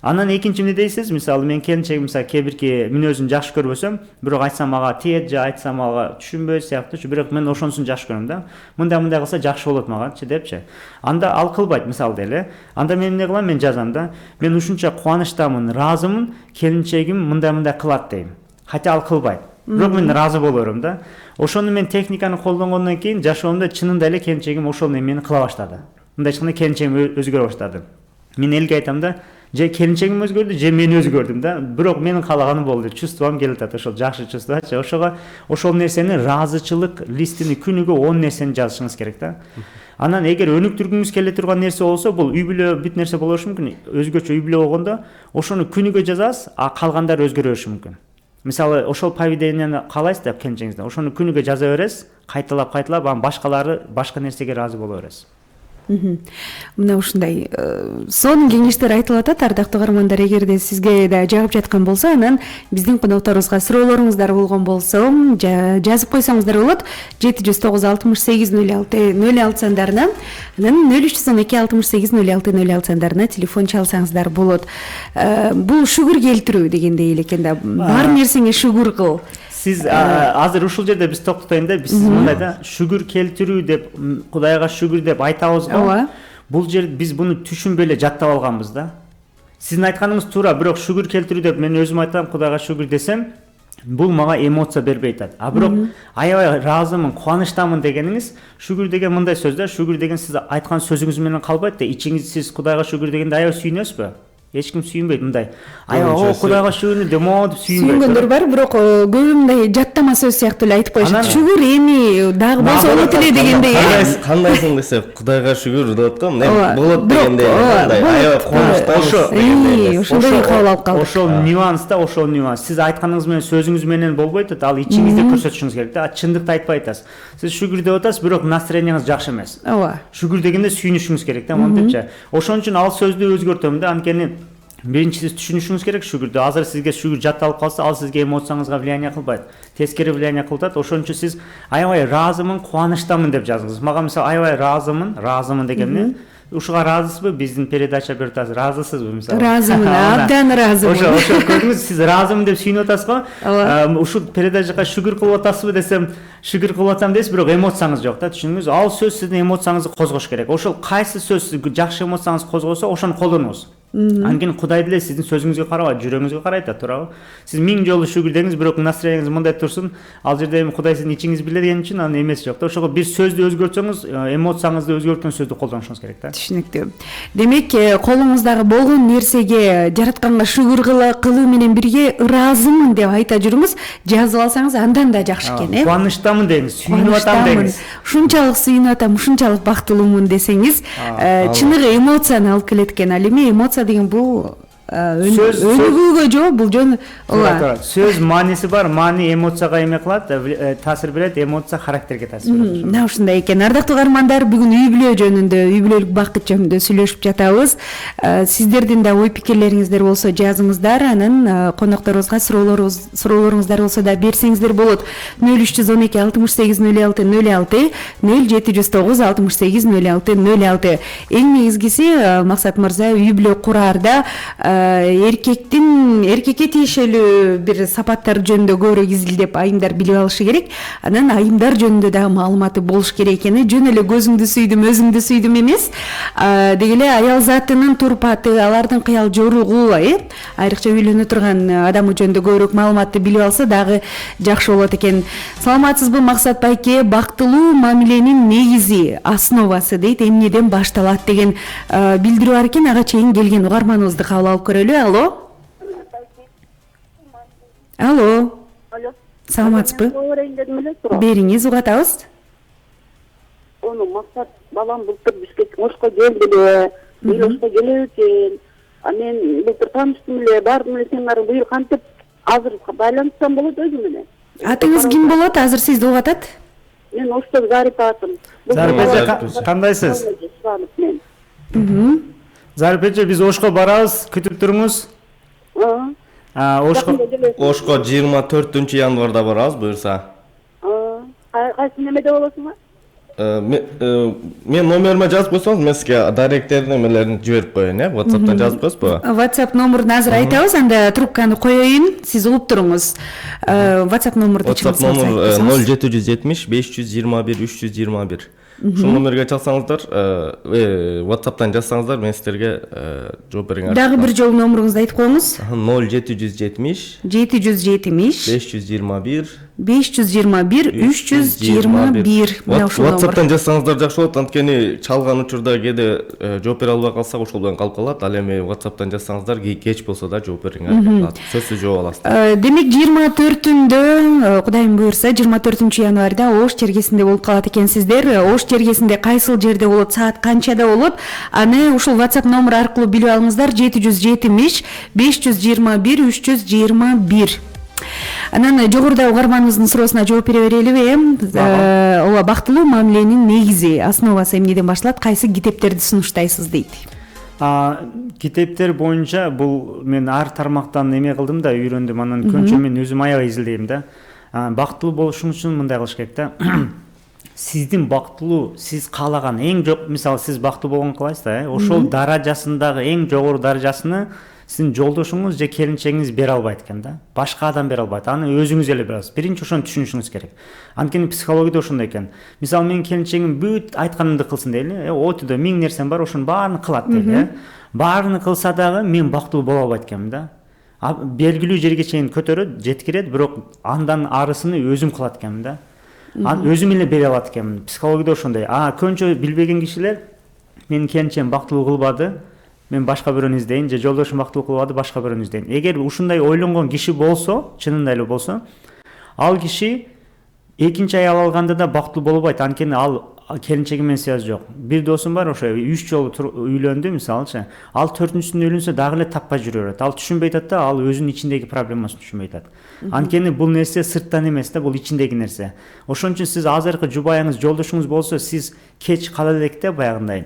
Анан экинчи эмне дейсиз? Мисалы, мен келинчегим кээ-бирки мүнөзүн жакшы көрбөсөм, бирок айтсам ага тиет, же айтсам ага түшүнбөйт сыяктуучу, бирок мен ошонусун жакшы көрөм да. Мындай кылса жакшы болот магачы депчи. Анда ал кылбайт, мисалы деле. Анда мен эмне кылам? Мен жазам да. Мен ушунча кубанычтамын, ыраазымын, келинчегим мындай кылат дейм. Хотя ал кылбайт. Бирок мен ыраазы боло берем да. Ошону мен техниканы колдонгондон кийин жашоомдо чынында эле келинчегим ошол эмени кыла баштады. Мындайча келинчегим өзгөрө баштады. Мен элге айтам да, же келинчегим өзгөрдү, же мен өзгөрдүм да. Бирок менин каалаганым болду, чувством келип атат, ошол жакшы чувствочу. Ошол нерсени, ыраазычылык листини күнүгө 10 нерсени жазышыңыз керек да. Анан эгер өнүктүргүңүз келе турган нерсе болсо, бул үй бүлө бүт нерсе боло бериши мүмкүн. Өзгөчө үй бүлө болгондо ошону күнүгө жазасыз, а калгандары өзгөрө бериши мүмкүн. Мисалы, ошол поведенияны каалайсыз деп келинчегиңизден, ошону күнүгө жаза бересиз, кайталап, анан башка нерсеге ыраазы боло бересиз. Мына ушундай сонун кеңештер айтылып атат, ардактуу угармандар. Эгерде сизге да жагып жаткан болсо, анан биздин конокторубузга суроолоруңуздар болгон болсо, жазып койсоңуздар болот. 709-68-06-06 сандарына, анан 0312-68-06-06 сандарына телефон чалсаңыздар болот. Бул шүгүр келтирүү дегендей эле экен да. Бар нерсеңе шүгүр кыл. Сиз азыр ушул жерде биз токтотоюн да, биз мындай да, шүгүр келтирүү деп, Кудайга шүгүр деп айтабыз го. Бул жер биз буну түшүнбөй эле жаттап алганбыз да. Сиздин айтканыңыз туура, бирок шүгүр келтирүү деп мен өзүм айтам, Кудайга шүгүр десем, бул мага эмоция бербей атат. А бирок аябай ыраазымын, кубанычтамын дегениңиз, шүгүр деген мындай сөз да, шүгүр деген сиз айткан сөзүңүз менен калбайт да, ичиңиз сиз Кудайга шүгүр дегенде аябай сүйүнөсүзбү? Эч ким сүйүнбөйт мындай. Аябай Кудайга шүгүр демо деп сүйүнбөйт. Сүйүнгөндөр бар, бирок көбү мындай жаттама сөз сыяктуу эле айтып коюшат. Шүгүр эми дагы болсо болот эле дегендей. Кандайсың десе, Кудайга шүгүр деп аткам, болот дегендей. Аябай кубанычтамын. Ошондой кабыл алып калдык. Ошол нюанс да, ошол нюанс. Сиз айтканыңыз менен сөзүңүз менен болбойт, ал ичиңизде көрсөтүшүңүз керек да. Чындыкты айтпай атасыз. Сиз шүгүр деп атасыз, бирок настроениеңиз жакшы эмес. Шүгүр дегенде сүйүнүшүңүз керек да, монтепчи. Ошон үчүн ал сөздү өзгөртөм да, анткени биринчи сиз түшүнүшүңүз керек шүгүрдү. Азыр сизге шүгүр жатталып калса, ал сизге эмоцияңызга влияние кылбайт. Тескери влияние кылат. Ошон үчүн сиз аябай ыраазымын, кубанычтамын деп жазыңыз. Мага мисалы аябай ыраазымын дегенде, ушуга ыраазысызбы? Биздин передача берип атасыз, ыраазысызбы мисалы? Ыраазымын, абдан ыраазымын. Ошо көрдүңүз, сиз ыраазымын деп сүйүнүп атасыз го. Ушул передачага шүгүр кылып атасызбы десем, шүгүр кылып атам дейсиз, бирок эмоцияңыз жок да, түшүндүңүз? Ал сөз сиздин эмоцияңызды козгош керек. Ошол кайсы сөз жакшы эмоцияңызды козгосо, ошону колдонуңуз. Анткени Кудай деле сиздин сөзүңүзгө карабай, жүрөгүңүзгө карайт да, туурабы? Сиз 1000 жолу шүгүрдеңиз, бирок настроениңиз мындай турсун, ал жерде эми Кудай сиздин ичиңизди билет деген үчүн анын эмеси жок да. Ошого бир сөздү өзгөртсөңүз, эмоцияңызды өзгөрткөн сөздү колдонушуңуз керек да. Түшүнүктүү. Демек, колуңуздагы болгон нерсеге жаратканга шүгүр кылуу менен бирге ыраазымын деп айта жүрүңүз, жазып алсаңыз андан да жакшы экен, э? Кубанычтамын деңиз, сүйүнүп атам деңиз. Ушунчалык сүйүнүп атам, ушунчалык бактылуумун десеңиз, чыныгы эмоцияны алып келет экен. Ал эми эмоция деген бул өнүгүүгө жооп, бул жөн сөз мааниси бар, маани эмоцияга эме кылат, таасир берет, эмоция характерге таасир берет. Мына ушундай экен. Ардактуу угармандар, бүгүн үй бүлө жөнүндө, үй бүлөлүк бакыт жөнүндө сүйлөшүп жатабыз. Сиздердин да ой пикирлериңиздер болсо жазыңыздар, анан конокторубузга суроолоруңуздар болсо да берсеңиздер болот. 0312 68 06 06 0709 68 06 06. Эң негизгиси Максат мырза үй бүлө кураарда эркекке тиешелүү бир сапаттар жөнүндө көбүрөөк изилдеп, айымдар билип алышы керек. Анан айымдар жөнүндө дагы маалыматы болуш керек экен. Жөн эле көзүңдү сүйдүм, өзүңдү сүйдүм эмес. Деги эле аял затынын турпаты, алардын кыял жоругу, айрыкча үйлөнө турган адамы жөнүндө көбүрөөк маалыматты билип алса дагы жакшы болот экен. Саламатсызбы Максат байке? Бактылуу мамиленин негизи, основасы дейт, эмнеден башталат деген билдирүү бар экен. Ага чейин келген угарманыбызды кабыл алып көрөлү. Алло. Алло. Саламатсызбы? Бериңиз, угатабыз. Максат балам былтыр бизге Ошко келди эле, Ошко келеби экен. Мен былтыр тааныштым эле, бардым эле сенин арың быйыл кантип азыр байланышсам болот өзү менен. Атыңыз ким болот? Азыр сизди угатат? Мен Ошто Зарипа атым. Зарипа эже, кандайсыз? Зарипа эже, биз Ошко барабыз, күтүп туруңуз. Ошко 24 январда барабыз, буюрса. Кайсы немеде болосуңбу? Мен номериме жазып койсоңуз, мен сизге директердин эмелерин жиберип коеюн, WhatsApp'тан жазып коесузбу? WhatsApp номерун азыр айтабыз, анда трубканы коеюн, сиз угуп туруңуз. WhatsApp номерду WhatsApp номер 0770 521 321. Ушул номерге чалсаңыздар, WhatsApp'тан жазсаңыздар, мен сиздерге жооп бериңер. Дагы бир жолу номеруңузду айтып коюңуз. 0770 521 321. WhatsApp'тан жазсаңыздар жакшы болот, анткени чалган учурда кээде жооп бере албай калсак ошол менен калып калат. Ал эми WhatsApp'тан жазсаңыздар кеч болсо да жооп бериңер. Сөзсүз жооп аласыздар. Демек 24-үндө, Кудайым буйрса, 24-январда Ош чергесинде болуп калат экенсиздер. Ош чергесинде кайсыл жерде болот, саат канчада болот? Аны ушул WhatsApp номер аркылуу билип алыңыздар. 770 521 321. Анан жогоруда угарманыбыздын суроосуна жооп бере берелиби? Ооба, бактылуу мамиленин негизи, основасы эмнеден башталат? Кайсы китептерди сунуштайсыз дейт. Китептер боюнча бул мен ар тармактан эме кылдым да, үйрөндүм. Анан көнчө мен өзүм аябай изилдейм да. Бактылуу болушуң үчүн мындай кылыш керек да. Сиздин бактылуу, сиз каалаган эң жок, мисалы сиз бактылуу болгон кыласыз да, ошол даражасындагы эң жогору даражасыны сиздин жолдошуңуз же келинчегиңиз бере албайт экен да. Башка адам бере албайт. Аны өзүңүз эле бересиз. Биринчи ошону түшүнүшүңүз керек. Анткени психологияда ошондой экен. Мисалы менин келинчегим бүт айтканымды кылсын дейли. Отуда 1000 нерсем бар, ошонун баарын кылат дейли. Баарын кылса дагы мен бактылуу боло албайт экенмин да. Белгилүү жерге чейин көтөрөт, жеткирет, бирок андан арысыны өзүм кылат экенмин да. Өзүм эле бере алат экенмин. Психологияда ошондой. Көнчө билбеген кишилер менин келинчегим бактылуу кылбады, мен башка бирөөнү издейин, же жолдошум бактылуу кылбады, башка бирөөнү издейин. Эгер ушундай ойлонгон киши болсо, чынында эле болсо, ал киши экинчи аял алганда да бактылуу боло албайт. Анткени ал келинчеги менен связь жок. Бир досум бар, ошо 3 жолу үйлөндү, мисалычы. Ал 4-сүндө үйлөнсө дагы эле таппай жүрө берет. Ал түшүнбөй атат да, ал өзүнүн ичиндеги проблемасын түшүнбөй атат. Анткени бул нерсе сырттан эмес да, бул ичиндеги нерсе. Ошон үчүн сиз азыркы жубайыңыз, жолдошуңуз болсо, сиз кеч кала элек да баягындай.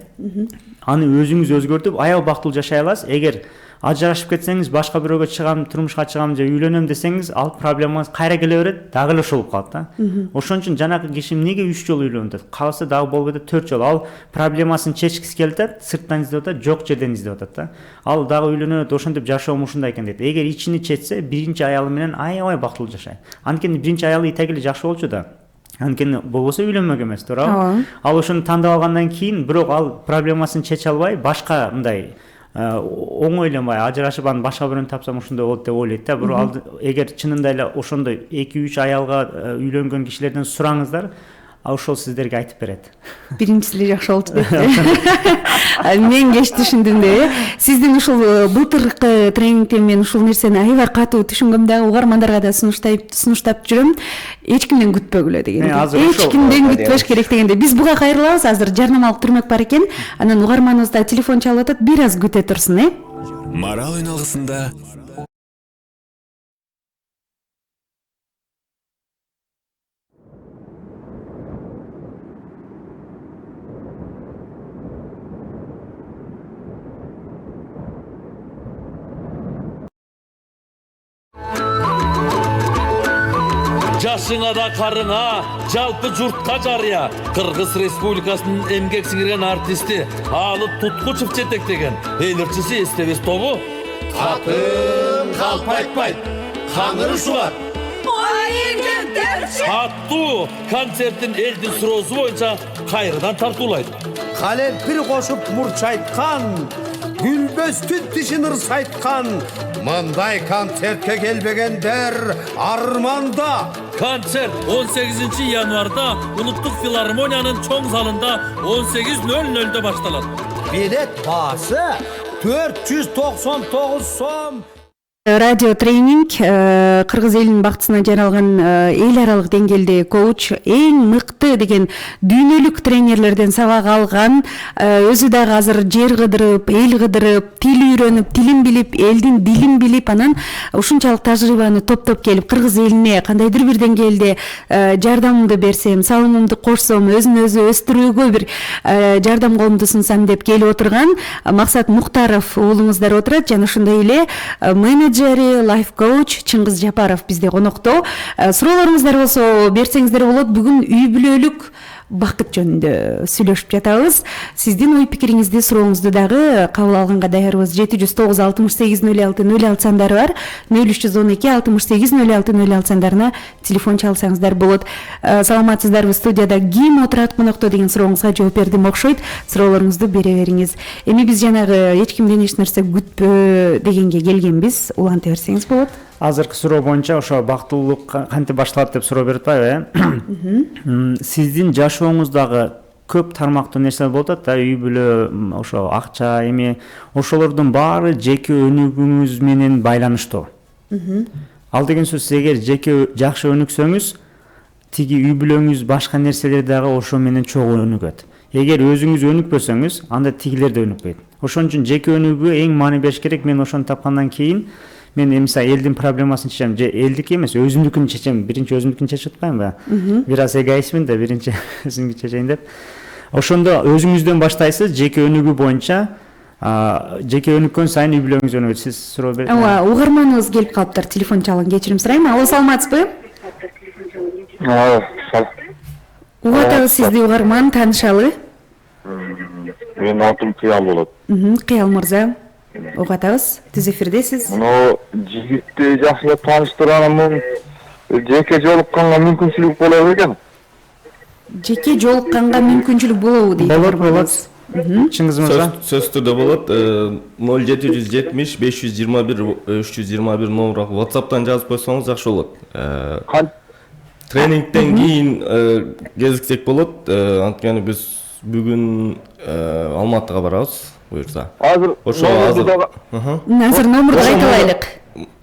Аны өзүңүз өзгөртүп, аябай бактылуу жашай аласыз. Эгер ажырашып кетсеңиз, башка бирөөгө чыгам, турмушка чыгам же үйлөнөм десеңиз, ал проблемаңыз кайра келе берет, дагы эле ошол болуп калат да. Ошон үчүн жанагы киши эмнеге 3 жолу үйлөнүп атат? Калса дагы болбойт, 4 жолу. Ал проблемасын чечкиси келип атат, сырттан издеп атат, жок жерден издеп атат да. Ал дагы үйлөнөт, ошентип жашоом ушундай экен дейт. Эгер ичини чечсе, биринчи аялы менен аябай бактылуу жашайт. Анткени биринчи аялы итеги эле жакшы болчу да. Анткени болбосо үйлөнмөк эмес, туурабы? Ал ошону тандап алгандан кийин, бирок ал проблемасын чече албай, башка мындай оңой эле ажырашып анан башка бирөөнү тапсам ушундай болот деп ойлойт да. Бирок эгер чынында эле ошондой 2-3 аялга үйлөнгөн кишилерден сураңыздар, ошол сиздерге айтып берет. Биринчиси эле жакшы болчу дейт. Мен кеч түшүндүм да. Сиздин ушул былтыркы тренингден мен ушул нерсени аябай катуу түшүнгөм да, угармандарга да сунуштап жүрөм. Эч кимден күтпөгүлө деген. Эч кимден күтпөш керек дегенде. Биз буга кайрылабыз. Азыр жарнамалык түрмөк бар экен. Анан угарманыбызда телефон чалып атат. Бир аз күтө турсун, Марал айналгысында Жашыңа да карыңа, жалпы журтка жарыя. Кыргыз Республикасынын эмгек сиңирген артисти Алып Туткучев жетектеген эл ырчысы эстебес тобу Катын калп айтпайт, каңыры шугат. Аттуу концерттин элдин суроосу боюнча кайрадан тартуулайт. Калемпир кошуп мурчайткан, Гүлбөстүн тишин ырсайткан, мындай концертке келбегендер арманда. Концерт 18 январда Улуттук филармониянын чоң залында 18:00 башталат. Билет баасы 499 сом. Радио тренинг кыргыз элинин бактысына жаралган эл аралык деңгээлде коуч, эң мыкты деген дүйнөлүк тренерлерден сабак алган, өзү дагы азыр жер кыдырып, эл кыдырып, тил үйрөнүп, тилин билип, элдин дилин билип, анан ушунчалык тажрыйбаны топтоп келип кыргыз элине кандайдыр бир деңгээлде жардамымды берсем, салымымды кошсом, өзүн өзү өстүрүүгө бир жардам колумду сунсам деп келип отурган Максат Муктаров уулуңуздар отурат. Жана ошондой эле лайф коуч Чыңгыз Жапаров бизде конокто. Суроолоруңуздар болсо берсеңиздер болот. Бүгүн үй бүлөлүк бакыт жөнүндө сүйлөшүп жатабыз. Сиздин ой пикириңизди, сурооңузду дагы кабыл алганга даярбыз. 709 68 06 06 сандары бар. 0312 68 06 06 сандарына телефон чалсаңыздар болот. Саламатсыздарбы, студияда ким отурат конокто деген сурооңузга жооп бердим окшойт. Суроолоруңузду бере бериңиз. Эми биз жанагы эч кимден эч нерсе күтпө дегенге келгенбиз. Уланта берсеңиз болот. Азыркы суроо боюнча ошо бактылуулук кантип башталат деп суроо берип атпайбы, Сиздин жашооңуздагы көп тармактуу нерселер болуп атат да, үй бүлө, ошо акча, эми ошолордун баары жеке өнүгүүңүз менен байланыштуу. Ал деген сөз, эгер жеке жакшы өнүксөңүз, тиги үй бүлөңүз башка нерселер дагы ошо менен чогуу өнүгөт. Эгер өзүңүз өнүкпөсөңүз, анда тигилер да өнүкпөйт. Ошон үчүн жеке өнүгүүгө эң маани бериш керек. Мен ошону тапкандан кийин мен мисалы элдин проблемасын чечем, же элдики эмес, өзүмдүкүн чечем. Биринчи өзүмдүкүн чечип атпаймынбы? Бир аз эгоистмин да, биринчи өзүмдүкүн чечейин деп. Ошондо өзүңүздөн баштайсыз, жеке өнүгүү боюнча. Жеке өнүккөн сайын үй бүлөңүз өнүгөт. Сиз суроо бериңиз. Ооба, угарманыбыз келип калыптыр. Телефон чалган, кечирим сурайм. Алло, саламатсызбы? Угатабыз сизди, угарман, таанышалы. Мен атым Кыял болот. Кыял мырза. Угатабыз, түз эфирдесиз. Муну жигитти жакшылап тааныштырганымын. Жеке жолукканга мүмкүнчүлүк болобу экен? Жеке жолукканга мүмкүнчүлүк болобу дейт. Болот. Чыңгыз мырза. Сөз түрдө болот. 0770 521 321 номерге WhatsApp'тан жазып койсоңуз жакшы болот. Тренингден кийин кезиксек болот. Анткени биз бүгүн Алматыга барабыз. Буюрса. Азыр Азыр номерди айтылайлык.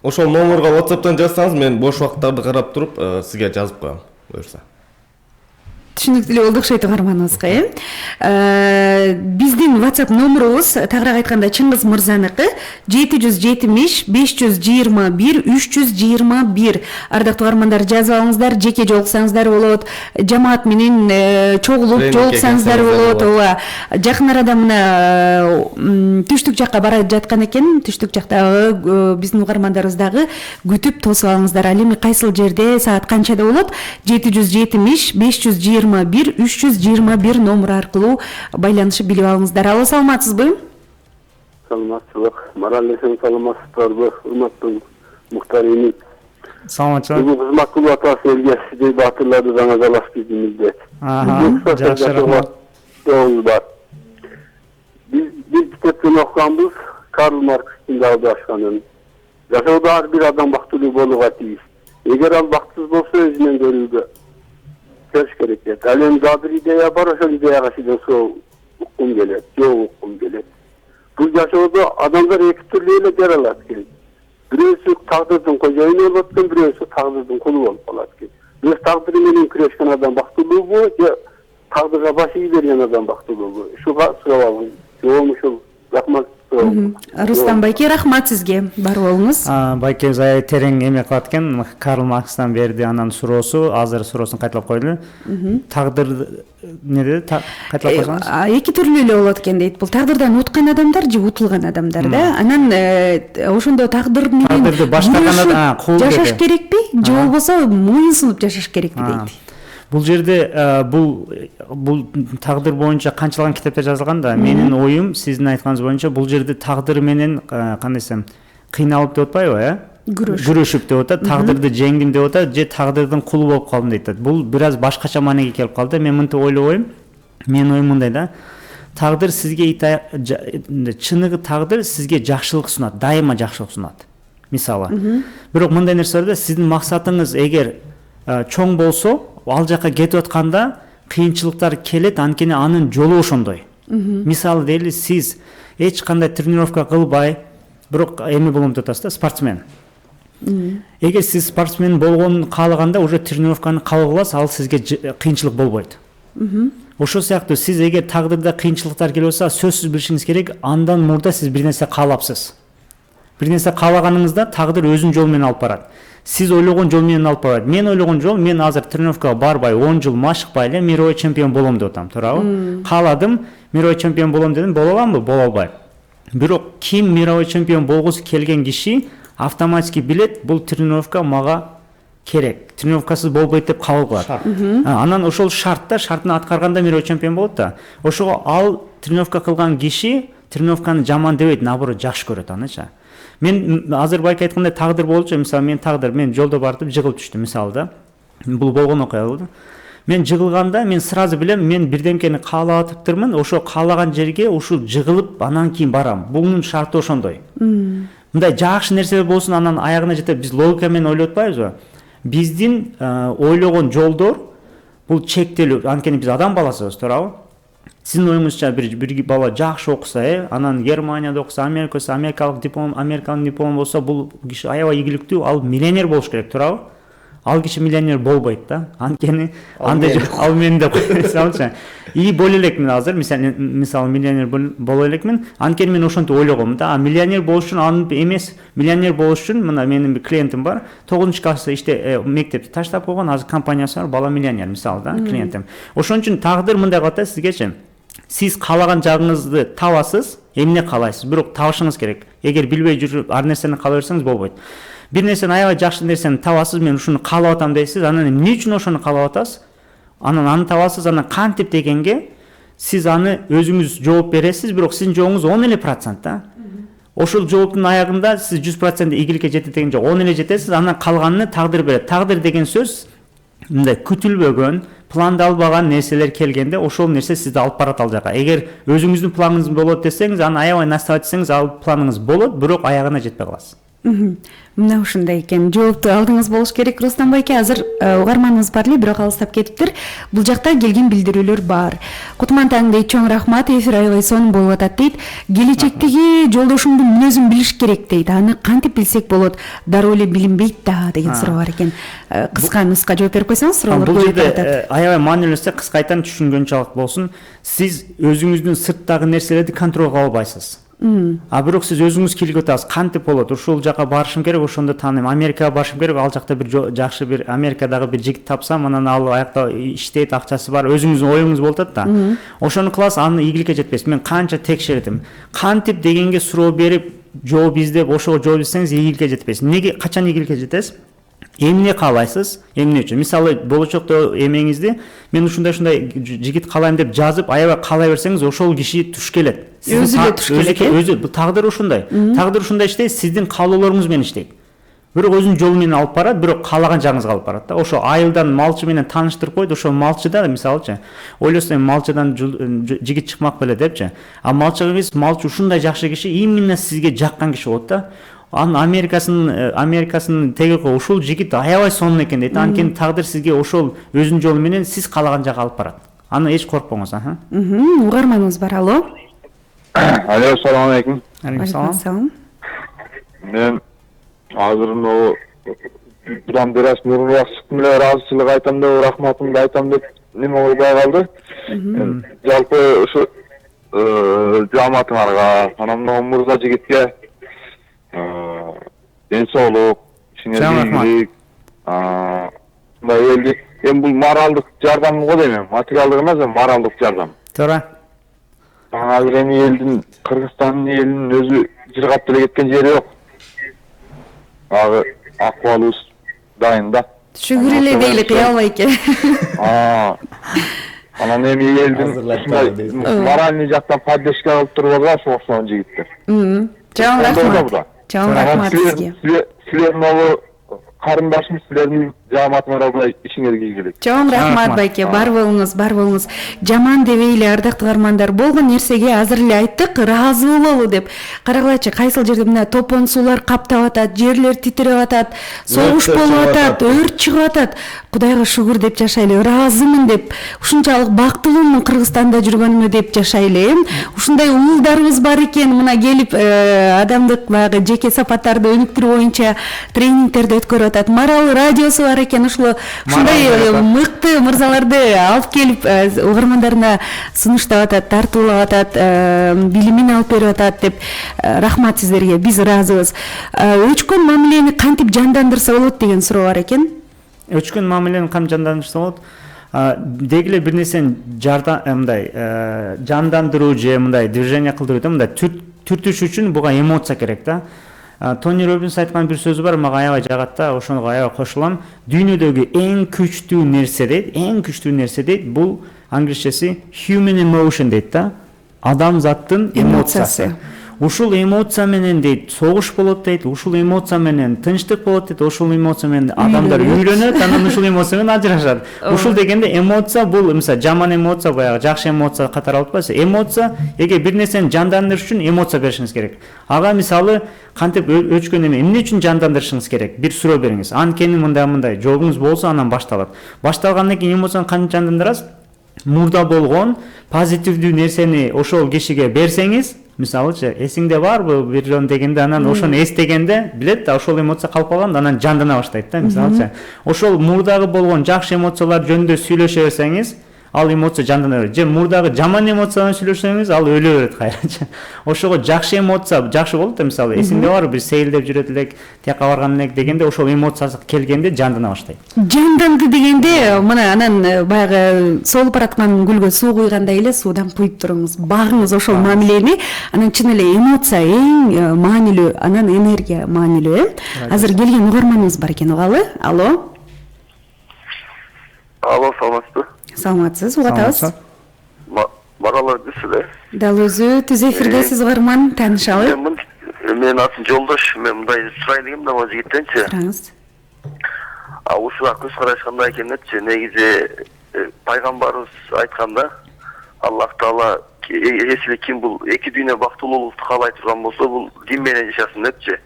Ошол номерге WhatsApp'тан жазсаңыз, мен бош убакыттарды карап туруп сизге жазып коем. Буюрса. Түшүнүктүү эле болду окшойт угарманыбызга, биздин WhatsApp номерубуз, тагыраак айтканда, Чыңгыз мырзаныкы 770 521 321. Ардактуу угармандар, жазып алыңыздар, жеке жолуксаңыздар болот, жамаат менен чогулуп жолуксаңыздар болот. Ооба, жакын арада мына түштүк жакка бара жаткан экен. Түштүк жактагы биздин угармандарыбыз дагы күтүп тосуп алыңыздар. Ал эми кайсыл жерде, саат канчада болот? 770 521 321 номер аркылуу байланышып билип алыңыздар. Алло, саламатсызбы? Саламатчылык. Марал эсен саламатсыздарбы, урматтуу Муктар эми. Саламатчылык. Бүгүн кызмат кылып атасыз элге, сиздей баатырларды жаңа жалаш биздимизде. Жакшы рахмат. Бар. Биз китептен окуганбыз, Karl Marx'ın da başkanın. Yaşaуда har bir adam baktılığı boluğa tiyiz. Eğer al baktız bolsa özünden görüldü. Söz gerek. Alem daha bir ideya var, o ideya karşıdan soğuk hukum gelir, yoğun hukum gelir. Bu yaşaуда adamlar iki türlüyle yaralat ki. Birisi tağdırdın kocayını olattın, birisi tağdırdın kulu olup olat ki. Biz tağdırıyla küreşken adam baktılığı bu, ya tağdırga başı gideriyen adam baktılığı bu. Şuға sıravağın, yoğunmuş ol, rahmat. Рустам байке, рахмат сизге. Бар болуңуз. Байке аябай терең эме кылат экен. Карл Маркстан берди анан суроосу, азыр суроосун кайталап койду. Тагдыр не деди? Кайталап койсоңуз? Эки түрлүү эле болот экен дейт. Бул тагдырдан уткан адамдар же утулган адамдар да. Анан ошондо тагдыр менен тагдырды баштаган жашаш керекпи? Же болбосо моюнсунуп жашаш керекпи дейт. Бул жерде бул тагдыр боюнча канчалаган китепте жазылган да, менин оюм сиздин айтканыңыз боюнча бул жерде тагдыр менен кандай десем кыйналып деп атпайбы, күрөшүп деп атат, тагдырды жеңдим деп атат, же тагдырдын кулу болуп калдым деп атат. Бул бир аз башкача маанеге келип калды. Мен мынтип ойлобойм. Менин оюм мындай да. Тагдыр сизге чыныгы тагдыр сизге жакшылык сунат, дайыма жакшылык сунат. Мисалы. Бирок мындай нерсе бар да, сиздин максатыңыз эгер чоң болсо, ал жака кетип атканда кыйынчылыктар келет, анткени анын жолу ошондой. Мисалы дейли, сиз эч кандай тренировка кылбай, бирок эми болом деп атасыз да, спортсмен. Эгер сиз спортсмен болгонун каалаганда уже тренировканы кабыл кыласыз, ал сизге кыйынчылык болбойт. Ошол сыяктуу сиз эгер тагдырда кыйынчылыктар келип атса, сөзсүз билишиңиз керек, андан мурда сиз бир нерсе каалапсыз. Бир нерсе каалаганыңызда тагдыр өзүнүн жолу менен алып барат. Сиз ойлогон жол менен алып барат. Мен ойлогон жол, мен азыр тренировкага барбай 10 жыл машыкпай эле мировой чемпион болом деп атам, туурабы? Кааладым, мировой чемпион болом дедим, боло аламбы? Боло албайм. Бирок ким мировой чемпион болгусу келген киши автоматически билет, бул тренировка мага керек. Тренировкасыз болбойт деп кабыл кылат. Анан ошол шартта, шартын аткарганда мировой чемпион болот да. Ошого ал тренировка кылган киши тренировканы жаман дебейт, наоборот жакшы көрөт аныча. Мен азыр байке айткандай тагдыр болчу, мисалы мен жолдо бардым, жыгылып түштүм мисалы да. Бул болгон окуя болду. Мен жыгылганда мен сразу билем, мен бирдемкени каалап атыптырмын, ошо каалаган жерге ушул жыгылып анан кийин барам. Бунун шарты ошондой. Мындай жакшы нерселер болсун, анан аягына жетип биз логика менен ойлоп атпайбызбы? Биздин ойлогон жолдор бул чектелүү, анткени биз адам баласыбыз, туурабы? Сиздин оюңузча бир бала жакшы окуса, анан Германияда окуса, америкалык диплом болсо, бул киши аябай ийгиликтүү, ал миллионер болуш керек, туурабы? Ал киши миллионер болбойт да. Анткени андай ал мен деп койсомчу. И боло элекмин азыр, мисалы миллионер боло элекмин. Анткени мен ошентип ойлогом да. Миллионер болуш үчүн анын эмес, миллионер болуш үчүн мына менин бир клиентим бар. 9-класста мектепти таштап койгон, азыр компаниясы бар, бала миллионер мисалы да, клиентим. Ошон үчүн тагдыр мындай кылат да сизгечи. Сиз каалаган жагыңызды табасыз, эмне каалайсыз, бирок табышыңыз керек. Эгер билбей жүрүп ар нерсени каалай берсеңиз болбойт. Бир нерсени аябай жакшы нерсени табасыз, мен ушуну каалап атам дейсиз, анан эмне үчүн ошону каалап атасыз? Анан аны табасыз, анан кантип дегенге сиз аны өзүңүз жооп бересиз, бирок сиздин жообуңуз 10% да. Ошол жооптун аягында сиз 100% ийгиликке жетет деген жок, 10 эле жетесиз, анан калганын тагдыр берет. Тагдыр деген сөз мындай күтүлбөгөн, пландалбаган нерселер келгенде ошол нерсе сизди алып барат ал жака. Эгер өзүңүздүн планыңыз болот десеңиз, аны аябай настаивать этсеңиз, ал планыңыз болот, бирок аягына жетпей каласыз. Мына ушундай экен. Жоопту алдыңыз болуш керек, Рустам байке. Азыр угарманыбыз бар эле, бирок алыстап кетиптир. Бул жакта келген билдирүүлөр бар. Кутман таң дейт, чоң рахмат, эфир аябай сонун болуп атат дейт. Келечектеги жолдошумдун мүнөзүн билиш керек дейт. Аны кантип билсек болот? Дароо эле билинбейт да деген суроо бар экен. Кыска нуска жооп берип койсоңуз, суроолор көп атат. Аябай маанилүүсү кыскайтан түшүнгөнчө болсун. Сиз өзүңүздүн сырттагы нерселерди контролго албайсыз. Бирок сиз өзүңүз кийлип атасыз, кантип болот? Ушул жака барышым керек, ошондо тааныйм. Америкага барышым керек, ал жакта бир жакшы бир Америкадагы бир жигит тапсам, анан ал аякта иштейт, акчасы бар, өзүңүздүн оюңуз болуп атат да. Ошону кыласыз, аны ийгиликке жетпейсиз. Мен канча текшертим. Кантип дегенге суроо берип, жооп издеп, ошого жооп издесеңиз ийгиликке жетпейсиз. Неге, качан ийгиликке жетесиз? Эмне каалайсыз? Эмне үчүн? Мисалы, болочокто эмеңизди мен ушундай жигит каалайм деп жазып, аябай каалай берсеңиз, ошол киши туш келет. Өзү эле туш келет. Өзү тагдыр ушундай. Тагдыр ушундай иштейт, сиздин каалоолоруңуз менен иштейт. бирок өзүнүн жолу менен алып барат, бирок каалаган жагыңызга алып барат да. Ошо айылдан малчы менен тааныштырып койду. Ошо малчы да мисалычы ойлосо эми малчыдан жигит чыкмак беле депчи. А малчыга келип малчы ушундай жакшы киши, именно сизге жаккан киши болот да. Анын Америкасын теги ушул жигит аябай сонун экен дейт. Анткени тагдыр сизге ошол өзүнүн жолу менен сиз каалаган жакка алып барат. Аны эч коркпоңуз. Угарманыбыз бар. Алло. Алло, салам алейкум. Алейкум. Мен азыр могу будан бир аз нурбакыт менен ыраазычылык айтам деп, рахматымды айтам деп неме болбой калды. Жалпы ушу жамаатыңарга, анан мына мырза жигитке ден соолук, ишиңер ийгилик, мындай элди эми бул моралдык жардам го дейм, материалдык эмес, моралдык жардам. Туура. Азыр эми элдин, Кыргызстандын элинин өзү жыргап деле кеткен жери жок. Ага, акыбалыбыз дайын да. Шүгүр эле дейли, кыялбайки. Анан эми элдин моральный жактан поддержка алып турбу ошо окшогон жигиттер. Чоң рахмат. Чоң рахмат сизге. Силер могу карындашым, силердин жамаатыңарга ишиңерге ийгилик. Чоң рахмат байке, бар болуңуз. Жаман дебейли, ардактуу каармандар, болгон нерсеге азыр эле айттык, ыраазы бололу деп. Карагылачы, кайсыл жерде мына топон суулар каптап атат, жерлер титиреп атат, согуш болуп атат, өрт чыгып атат. Кудайга шүгүр деп жашайлы, ыраазымын деп, ушунчалык бактылуумун Кыргызстанда жүргөнүмө деп жашайлы. Ушундай уулдарыбыз бар экен, мына келип адамдык баягы жеке сапаттарды өнүктүрүү боюнча тренингтерди өткөрүп атат. Марал радиосу бар экен, ушундай мыкты мырзаларды алып келип угармандарына сунуштап атат, тартуулап атат, билимин алып берип атат деп рахмат сиздерге, биз ыраазыбыз. Өчкөн мамилени кантип жандандырса болот деген суроо бар экен. Өчкөн мамилени кантип жандандырса болот? Деги эле бир нерсени жандандыруу же мындай движение кылдыруу, мындай түртүш үчүн буга эмоция керек да. Тони Роббинс айткан бир сөзү бар, мага аябай жагат да, ошого аябай кошулам. Дүйнөдөгү эң күчтүү нерсе дейт, бул англисчеси human emotion дейт да. Адамзаттын эмоциясы. Ушул эмоция менен дейт, согуш болот дейт, ушул эмоция менен тынчтык болот дейт, ушул эмоция менен адамдар үйлөнөт, анан ушул эмоция менен ажырашат. Ушул дегенде эмоция бул, мисалы, жаман эмоция, баягы жакшы эмоция катары алып атпайсыз. Эмоция, эгер бир нерсени жандандырыш үчүн эмоция беришиңиз керек. Ага мисалы кантип өчкөн эмне үчүн жандандырышыңыз керек? Бир суроо бериңиз. Анткени мындай жообуңуз болсо анан башталат. Башталгандан кийин эмоцияны кантип жандандырасыз? Мурда болгон позитивдүү нерсени ошол кишиге берсеңиз, мисалычы, эсиңде барбы бир жөн дегенде, анан ошону эстегенде билет да, ошол эмоция калып калганда анан жандана баштайт да, мисалычы. Ошол мурдагы болгон жакшы эмоциялар жөнүндө сүйлөшө берсеңиз, ал эмоция жандана берет. Же мурдагы жаман эмоцияны сүйлөшсөңүз, ал өлө берет кайрачы. Ошого жакшы эмоция жакшы болот да, мисалы, эсиңде бар бир сейилдеп жүрөт элек, тияка барган элек дегенде, ошол эмоциясы келгенде жандана баштайт. Жанданды дегенде, мына анан баягы солуп бараткан гүлгө суу куйгандай эле суудан куйуп туруңуз, багыңыз ошол мамилени, анан чын эле эмоция эң маанилүү, анан энергия маанилүү. Азыр келген угарманыбыз бар экен, угалы. Алло. Алло, саламатсызбы? Саламатсыз, угатабыз. Маралар десиле. Дал өзү түз эфирдесиз угарман, таанышалы. Мен атым Жолдош, мен мындай сурайын дегем да, могу жигиттенчи. Сураңыз. Ушуга көз караш кандай экен депчи, негизи пайгамбарыбыз айтканда, Аллах Таала эсили ким бул эки дүйнө бактылуулукту каалай турган болсо, бул дин менен жашасын депчи.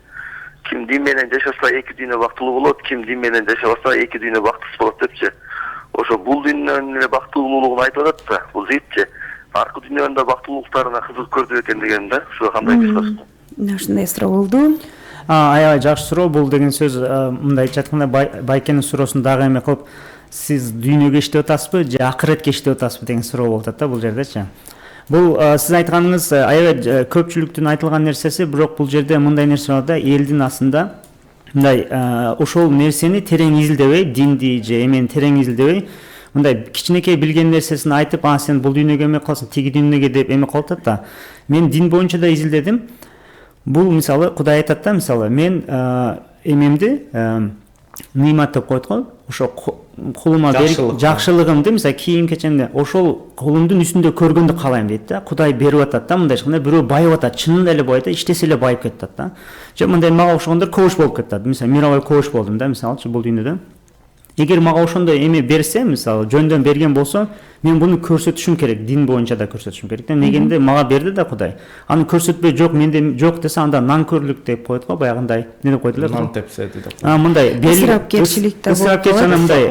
Ким дин менен жашаса эки дүйнө бактылуу болот, ким дин менен жашабаса эки дүйнө бактысыз болот депчи. Ошо бул дүйнөнүн эле бактылуулугун айтып атат да, бул жигитчи. Аркы дүйнөнүн да бактылуулуктарына кызык көрдү экен деген да. Ушуга кандай кыскасы? Ушундай суроо болду. Аябай жакшы суроо. Бул деген сөз мындай айтканда байкенин суроосун дагы эме кылып, сиз дүйнөгө иштеп атасызбы же акыретке иштеп атасызбы деген суроо болуп атат да бул жердечи. Бул сиз айтканыңыз аябай көпчүлүктүн айтылган нерсеси, бирок бул жерде мындай нерсе бар да, элдин астында мындай ошол нерсени терең изилдебей, динди же эмени терең изилдебей, мындай кичинекей билген нерсесин айтып, сен бул дүйнөгө эме кыласың, тиги дүйнөгө деп эме кылып атат да. Мен дин боюнча да изилдедим. Бул мисалы Кудай айтат да, мисалы мен эмемди нимат деп коет го. Ошо кулума Жакшылык. жакшылыгымды мисалы кийим кечемди ошол кулумдун үстүндө көргөндү каалайм дейт да. Кудай берип атат да, мындай ешкандай бирөө байып атат, чынында эле байып атат, иштесе эле байып кетет да. Же мындай мага окшогондор коуч болуп кетет. Мисалы мировой коуч болдум да, мисалычы бул дүйнөдө. Эгер мага ошондой эме берсе, мисалы жөндөн берген болсо, мен буну көрсөтүшүм керек, дин боюнча да көрсөтүшүм керек. Негенде мага берди да Кудай. Аны көрсөтпөй жок, менде жок десе анда нанкөрлүк деп коет го, баягындай. Не деп койдулар? Нан тепседи деп. Мындай ысырапкерчилик да болуп ысырапкерчилик мындай.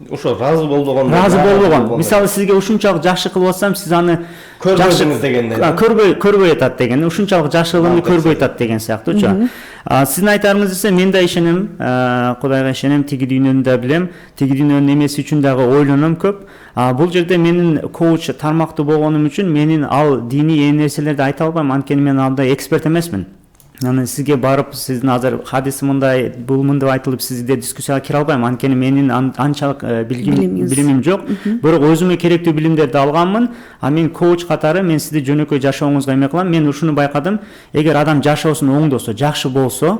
Ошо ыраазы болбогон. Ыраазы болбогон. Мисалы сизге ушунчалык жакшы кылып атсам, сиз аны көрбөдүңүз дегендей. Көрбөй атат деген. Ушунчалык жакшылыгымды көрбөй атат деген сыяктуучу. Сиздин айтарыңыз десе мен да ишенем, Кудайга ишенем, тиги дүйнөнү да билем, тиги дүйнөнүн эмеси үчүн дагы ойлоном көп. Бул жерде менин коуч тармактуу болгонум үчүн менин ал диний нерселерди айта албайм, анткени мен андай эксперт эмесмин. Анан сизге барып, сиздин азыр хадис мындай, бул мындай айтылып, сизде дискуссияга кире албайм, анткени менин анчалык билимим жок. Бирок өзүмө керектүү билимдерди алганмын. Мен коуч катары мен сизди жөнөкөй жашооңузга эме кылам. Мен ушуну байкадым. Эгер адам жашоосун оңдосо, жакшы болсо,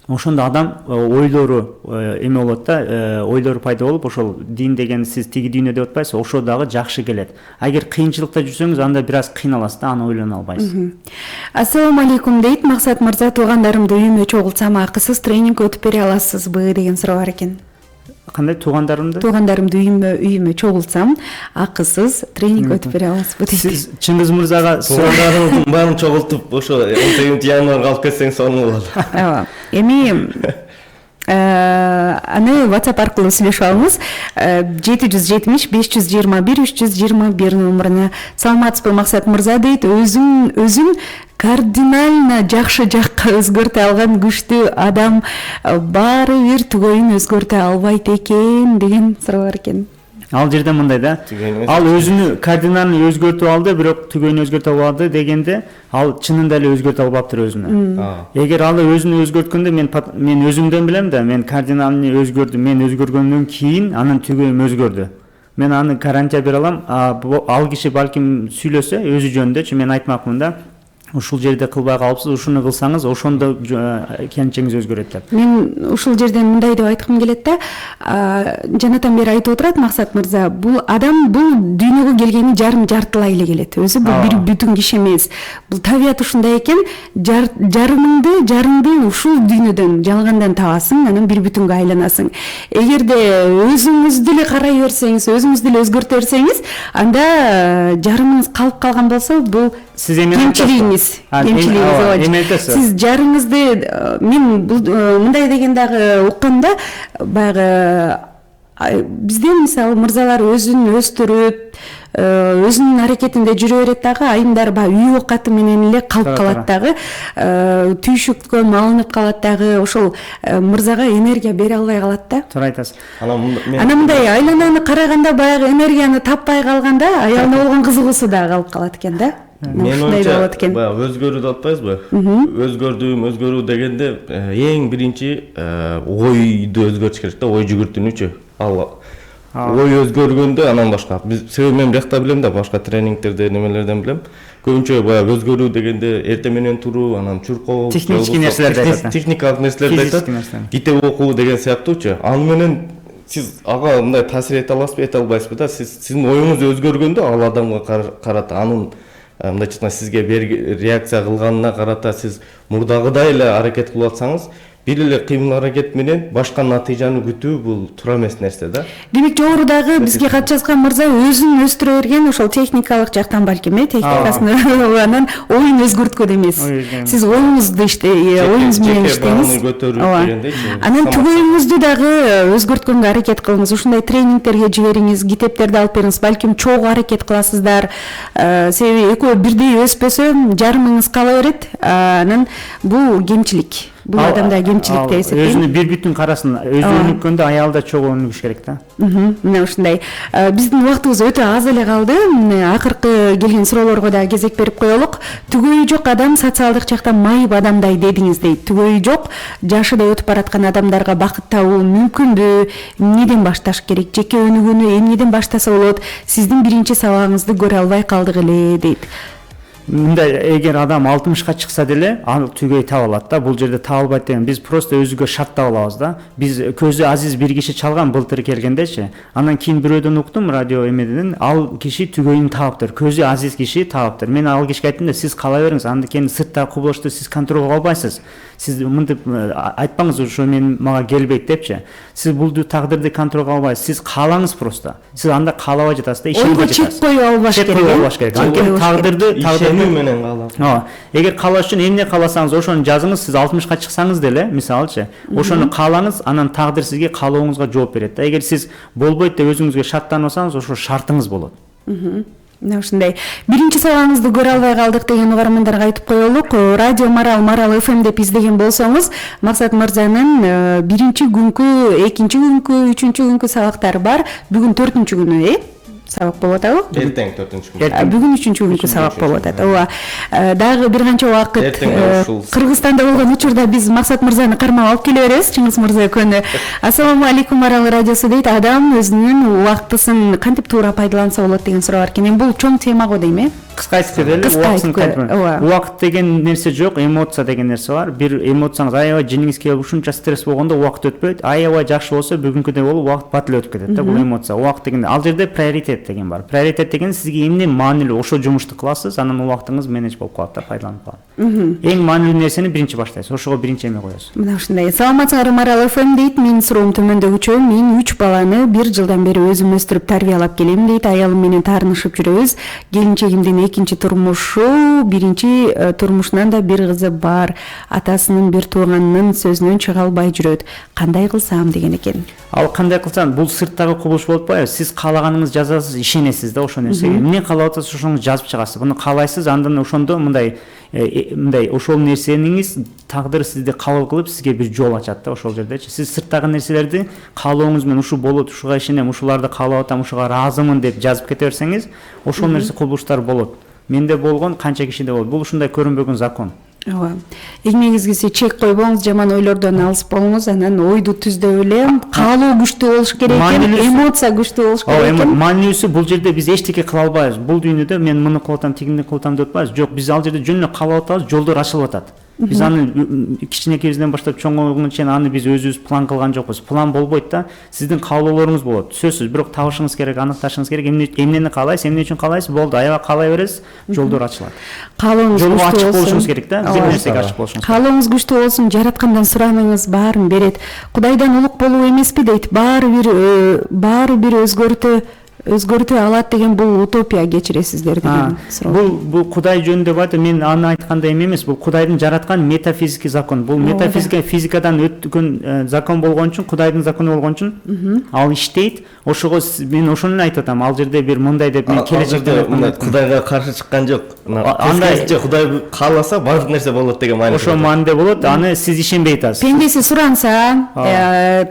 ошондо адам ойлору эме болот да, ойлору пайда болуп, ошол дин деген сиз тиги дүйнө деп атпайсыз, ошо дагы жакшы келет. Эгер кыйынчылыкта жүрсөңүз, анда бир аз кыйналасыз да, аны ойлоно албайсыз. Ассаламу алейкум дейт Максат мырза, туугандарымды үйүмө чогултсам акысыз тренинг өтүп бере аласызбы деген суроо бар экен. Кандай туугандарымды үйүмө чогултсам акысыз тренинг өтүп бере аласызбы дейт. Сиз Чыңгыз мырзага Туугандарымдын баарын чогултуп ошо 18-январга алып кетсең сонун болот. Ооба. Эми аны WhatsApp аркылуу сүйлөшүп алыңыз. 770 521 321 номуруна. Саламатсызбы Максат мырза дейт. Өзүн кардинально жакшы жакка өзгөртө алган күчтүү адам баары бир түгөйүн өзгөртө албайт экен деген суроо бар экен. Ал жерде мындай да. Ал өзүнү кардинально өзгөртүп алды, бирок түгөйүн өзгөртө албады дегенде, ал чынында эле өзгөртө албаптыр өзүнү. Эгер ал өзүнү өзгөрткөндө мен өзүмдөн билем да, мен кардинально өзгөрдүм, мен өзгөргөндөн кийин анын түгөйүм өзгөрдү. Мен аны гарантия бере алам. Ал киши балким сүйлөсө өзү жөнүндө, мен айтмакмын да. Ушул жерде кылбай калыпсыз, ушуну кылсаңыз, ошондо келинчегиңиз өзгөрөт деп. Мен ушул жерден мындай деп айткым келет да. Жанатан бери айтып отурат Максат мырза, бул адам бул дүйнөгө келгени жартылай эле келет. Өзү бул бир бүтүн киши эмес. Бул табият ушундай экен, жарыңды ушул дүйнөдөн жалгандан табасың, анан бир бүтүнгө айланасың. Эгерде өзүңүздү эле карай берсеңиз, өзүңүздү эле өзгөртө берсеңиз, анда жарымыңыз калып калган болсо, бул кемчилигиңиз. Сиз жарыңызды, мен мындай деген дагы уккам да, баягы бизде мисалы мырзалар өзүн өстүрүп, өзүнүн аракетинде жүрө берет дагы, айымдар үй оокаты менен эле калып калат дагы, түйшүккө малынып калат дагы, ошол мырзага энергия бере албай калат да. Туура айтасыз. Анан мындай айлананы караганда баягы энергияны таппай калганда, аялына болгон кызыгуусу дагы калып калат экен да. Мен ойча баягы өзгөрүү деп атпайбызбы? Өзгөрүү дегенде эң биринчи ойду өзгөртүш керек да, ой жүгүртүүнүчү. Ой өзгөргөндө анан башка. Себеби мен биякта билем да, башка тренингтерде немелерден билем. Көбүнчө баягы өзгөрүү дегенде эртең менен туруу, анан чуркоо, технический нерселерди айтат. Техникалык нерселерди айтат. Китеп окуу деген сыяктуучу. Аны менен сиз ага мындай таасир эте аласызбы, эте албайсызбы да? Сиздин оюңуз өзгөргөндө ал адамга карата анын мындайча сизге реакция кылганына карата сиз мурдагыдай эле аракет кылып атсаңыз, бир эле кыймыл аракет менен башка натыйжаны күтүү бул туура эмес нерсе да. Демек жогорудагы бизге кат жазган мырза өзүн өстүрө берген ошол техникалык жактан балким, техникасын анан оюн өзгөрткөн эмес. Сиз оюңузду оюңуз менен иштеңиз. Анан түгөйүңүздү дагы өзгөрткөнгө аракет кылыңыз. Ушундай тренингтерге жибериңиз, китептерди алып бериңиз, балким чогуу аракет кыласыздар. Себеби экөө бирдей өспөсө жарымыңыз кала берет. Анан бул кемчилик. Бул адамда кемчилик деп эсептейм. Өзүнү бир бүтүн карасын, өзү өнүккөндө аялда чогуу өнүгүш керек да. Мына ушундай. Биздин убактыбыз өтө аз эле калды. Акыркы келген суроолорго да кезек берип коелук. Түгөйү жок адам социалдык жактан майып адамдай дедиңиз дейт. Түгөйү жок, жашы да өтүп бараткан адамдарга бакыт табуу мүмкүнбү? Эмнеден башташ керек? Жеке өнүгүүнү эмнеден баштаса болот? Сиздин биринчи сабагыңызды көрө албай калдык эле дейт. мындай эгер адам 60-ка чыкса деле аны түгөй таба алат да. Бул жерде таба албайт деген биз просто өзүгө шарттап алабыз да. Биз көзү азиз бир киши чалган былтыр келгендечи. Анан кийин бирөөдөн уктум радио эмеден, ал киши түгөйүн табыптыр. Көзү азиз киши табыптыр. Мен ал кишиге айттым да, сиз кала бериңиз, андыктан сырттагы кубулушту сиз контролго албайсыз. Сиз мынтип айтпаңыз, ошо мен мага келбейт депчи. Сиз бул тагдырды контролго албайсыз. Сиз каалаңыз просто. Сиз анда каалабай жатасыз да, ишенбей жатасыз. Чек коюп албаш керек. Анткени тагдырды менен каалап. Эгер каалаш үчүн эмне кааласаңыз ошону жазыңыз. Сиз 60-ка чыксаңыз деле, мисалычы, ошону каалаңыз, анан тагдыр сизге каалооңузга жооп берет да. Эгер сиз болбойт деп өзүңүзгө шарттанбасаңыз, ошо шартыңыз болот. Мына ушундай. Биринчи сабагыңызды көрө албай калдык деген угармандарга айтып коелук. Радио Марал FM деп издеген болсоңуз, Максат мырзанын биринчи күнкү, экинчи күнкү, үчүнчү күнкү сабактары бар. Бүгүн 4-күнкү күнү, сабак болуп атабы? Эртең 4-күнкү күн. Бүгүн 3-күнкү күнкү сабак болуп атат. Ооба. Дагы бир канча убакыт Кыргызстанда болгон учурда биз Максат мырзаны кармап алып келе беребиз. Чыңгыз мырза көне. Ассаламу алейкум Марал радиосу дейт. Адам өзүнүн убактысын кантип туура пайдаланса болот деген суроо бар экен. Бул чоң тема го дейм, Кыска айтып кетели. Убакыт деген нерсе жок, эмоция деген нерсе бар. Бир эмоцияңыз аябай жиниңиз келип ушунча стресс болгондо убакыт өтпөйт. Аябай жакшы болсо бүгүнкүдөй болуп убакыт бат эле өтүп кетет да. Бул эмоция. Убакыт деген ал жерде приоритет деген бар. Приоритет деген сизге эмне маанилүү, ошо жумушту кыласыз, анан убактыңыз менеж болуп калат да, пайдаланып калат. Эң маанилүү нерсени биринчи баштайсыз, ошого биринчи эме коесуз. Мына ушундай. Саламатсыңарбы Марал FM дейт. Менин суроом төмөндөгүчө. Мен 3 баланы 1 жылдан бери өзүм өстүрүп тарбиялап келем дейт. Аялым менен таарынышып жүрөбүз. Келинчегимдин экинчи турмушу, биринчи турмушунан да бир кызы бар. Атасынын бир тууганынын сөзүнөн чыга албай жүрөт. Кандай кылсам деген экен. Ал кандай кылсаң, бул сырттагы кубулуш болуп атпайбы? Сиз каалаганыңызды жазасыз, ишенесиз да ошол нерсеге. Эмне каалап атасыз, ошону жазып чыгасыз. Буну каалайсыз, андан ошондо мындай ошол нерсениңиз тагдыр сизди кабыл кылып, сизге бир жол ачат да ошол жердечи. Сиз сырттагы нерселерди каалооңуз менен ушу болот, ушуга ишенем, ушуларды каалап атам, ушуга ыраазымын деп жазып кете берсеңиз, ошол нерсе кубулуштар болот. Менде болгон, канча кишиде болот. Бул ушундай көрүнбөгөн закон. Ооба. Эмеңизге чек койбоңуз, жаман ойлордон алыс болуңуз, анан ойду түздөп эле каалоо күчтүү болуш керек экен, эмоция күчтүү болуш керек экен. Маанилүүсү бул жерде биз эчтеке кыла албайбыз. Бул дүйнөдө мен муну кылып атам, тигини кылып атам деп атпайбыз. Жок, биз ал жерде жөн эле каалап атабыз, жолдор ачылып атат. Биз аны кичинекейибизден баштап чоңойгунга чейин аны биз өзүбүз план кылган жокпуз. План болбойт да. Сиздин каалоолоруңуз болот. Сөзсүз, бирок табышыңыз керек, аныкташыңыз керек. Эмнени каалайсыз, эмне үчүн каалайсыз, болду. Аябай каалай бересиз, жолдор ачылат. Каалооңуз ачык болушуңуз керек да. Бир нерсеге ачык болушуңуз керек. Каалооңуз күчтүү болсун, жараткандан сураныңыз, баарын берет. Кудайдан улук болуу эмеспи дейт. Баары бир өзгөртө алат деген бул утопия, кечиресиздер деген суроо. Бул Кудай жөнүндө айтты. Мен аны айткандай эме эмес. Бул Кудайдын жараткан метафизика закон. Бул метафизика физикадан өткөн закон болгон үчүн, Кудайдын закону болгон үчүн ал иштейт. Ошого мен ошону айтып атам. Ал жерде бир мындай деп мен келечекте Кудайга каршы чыккан жок. Андай Кудай кааласа баардык нерсе болот деген мааниде. Ошо мааниде болот. Аны сиз ишенбей атасыз. Пендеси суранса,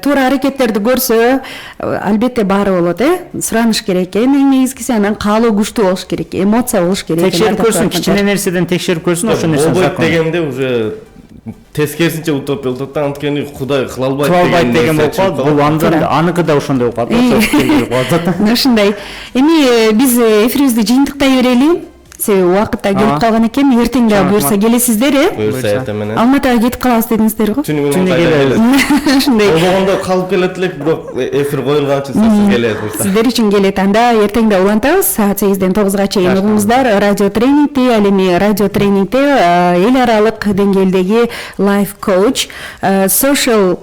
туура аракеттерди көрсө, албетте баары болот, Сураныш керек экен. Эң негизгиси анан каалоо күчтүү болуш керек, эмоция болуш керек. Текшерип көрсүн, кичине нерседен текшерип көрсүн, ошо нерсе закон. Болбойт дегенде уже тескерисинче утопия болуп атат. Анткени Кудай кыла албайт деген болуп калат. Бул аныкы да ошондой болуп калат. Ушундай. Эми биз эфирибизди жыйынтыктай берели. Себеби убакыт да келип калган экен. Эртең да буюрса келесиздер, Буюрса эртең менен. Алматыга кетип калабыз дедиңиздер го. Түнү келебиз. Ушундай. Болгондо калып келет элек, бирок эфир коюлган үчүн сиз келесиз. Сиздер үчүн келет. Анда эртең да улантабыз. Саат 8-ден 9-га чейин угуңуздар. Радио тренингти, ал эми радио тренингте эл аралык деңгээлдеги лайф коуч, social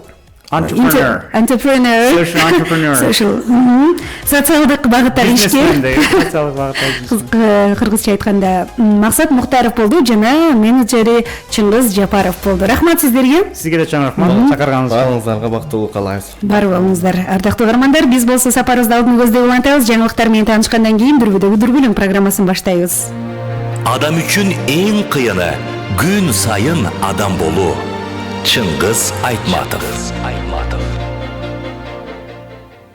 entrepreneur, социалдык багыттагы ишкер, кыргызча айтканда Максат Муктаров болду жана менеджери Чыңгыз Жапаров болду. Рахмат сиздерге. Сизге да чоң рахмат чакырганыңыз үчүн. Баарыңыздарга бактылуу каалайбыз. Бар болуңуздар. Ардактуу угармандар, биз болсо сапарыбызды алдын көздөй улантабыз. Жаңылыктар менен таанышкандан кийин дүрбүдөгү дүрбүлүм программасын баштайбыз. Адам үчүн эң кыйыны күн сайын адам болуу. Чыңгыз Айтматов.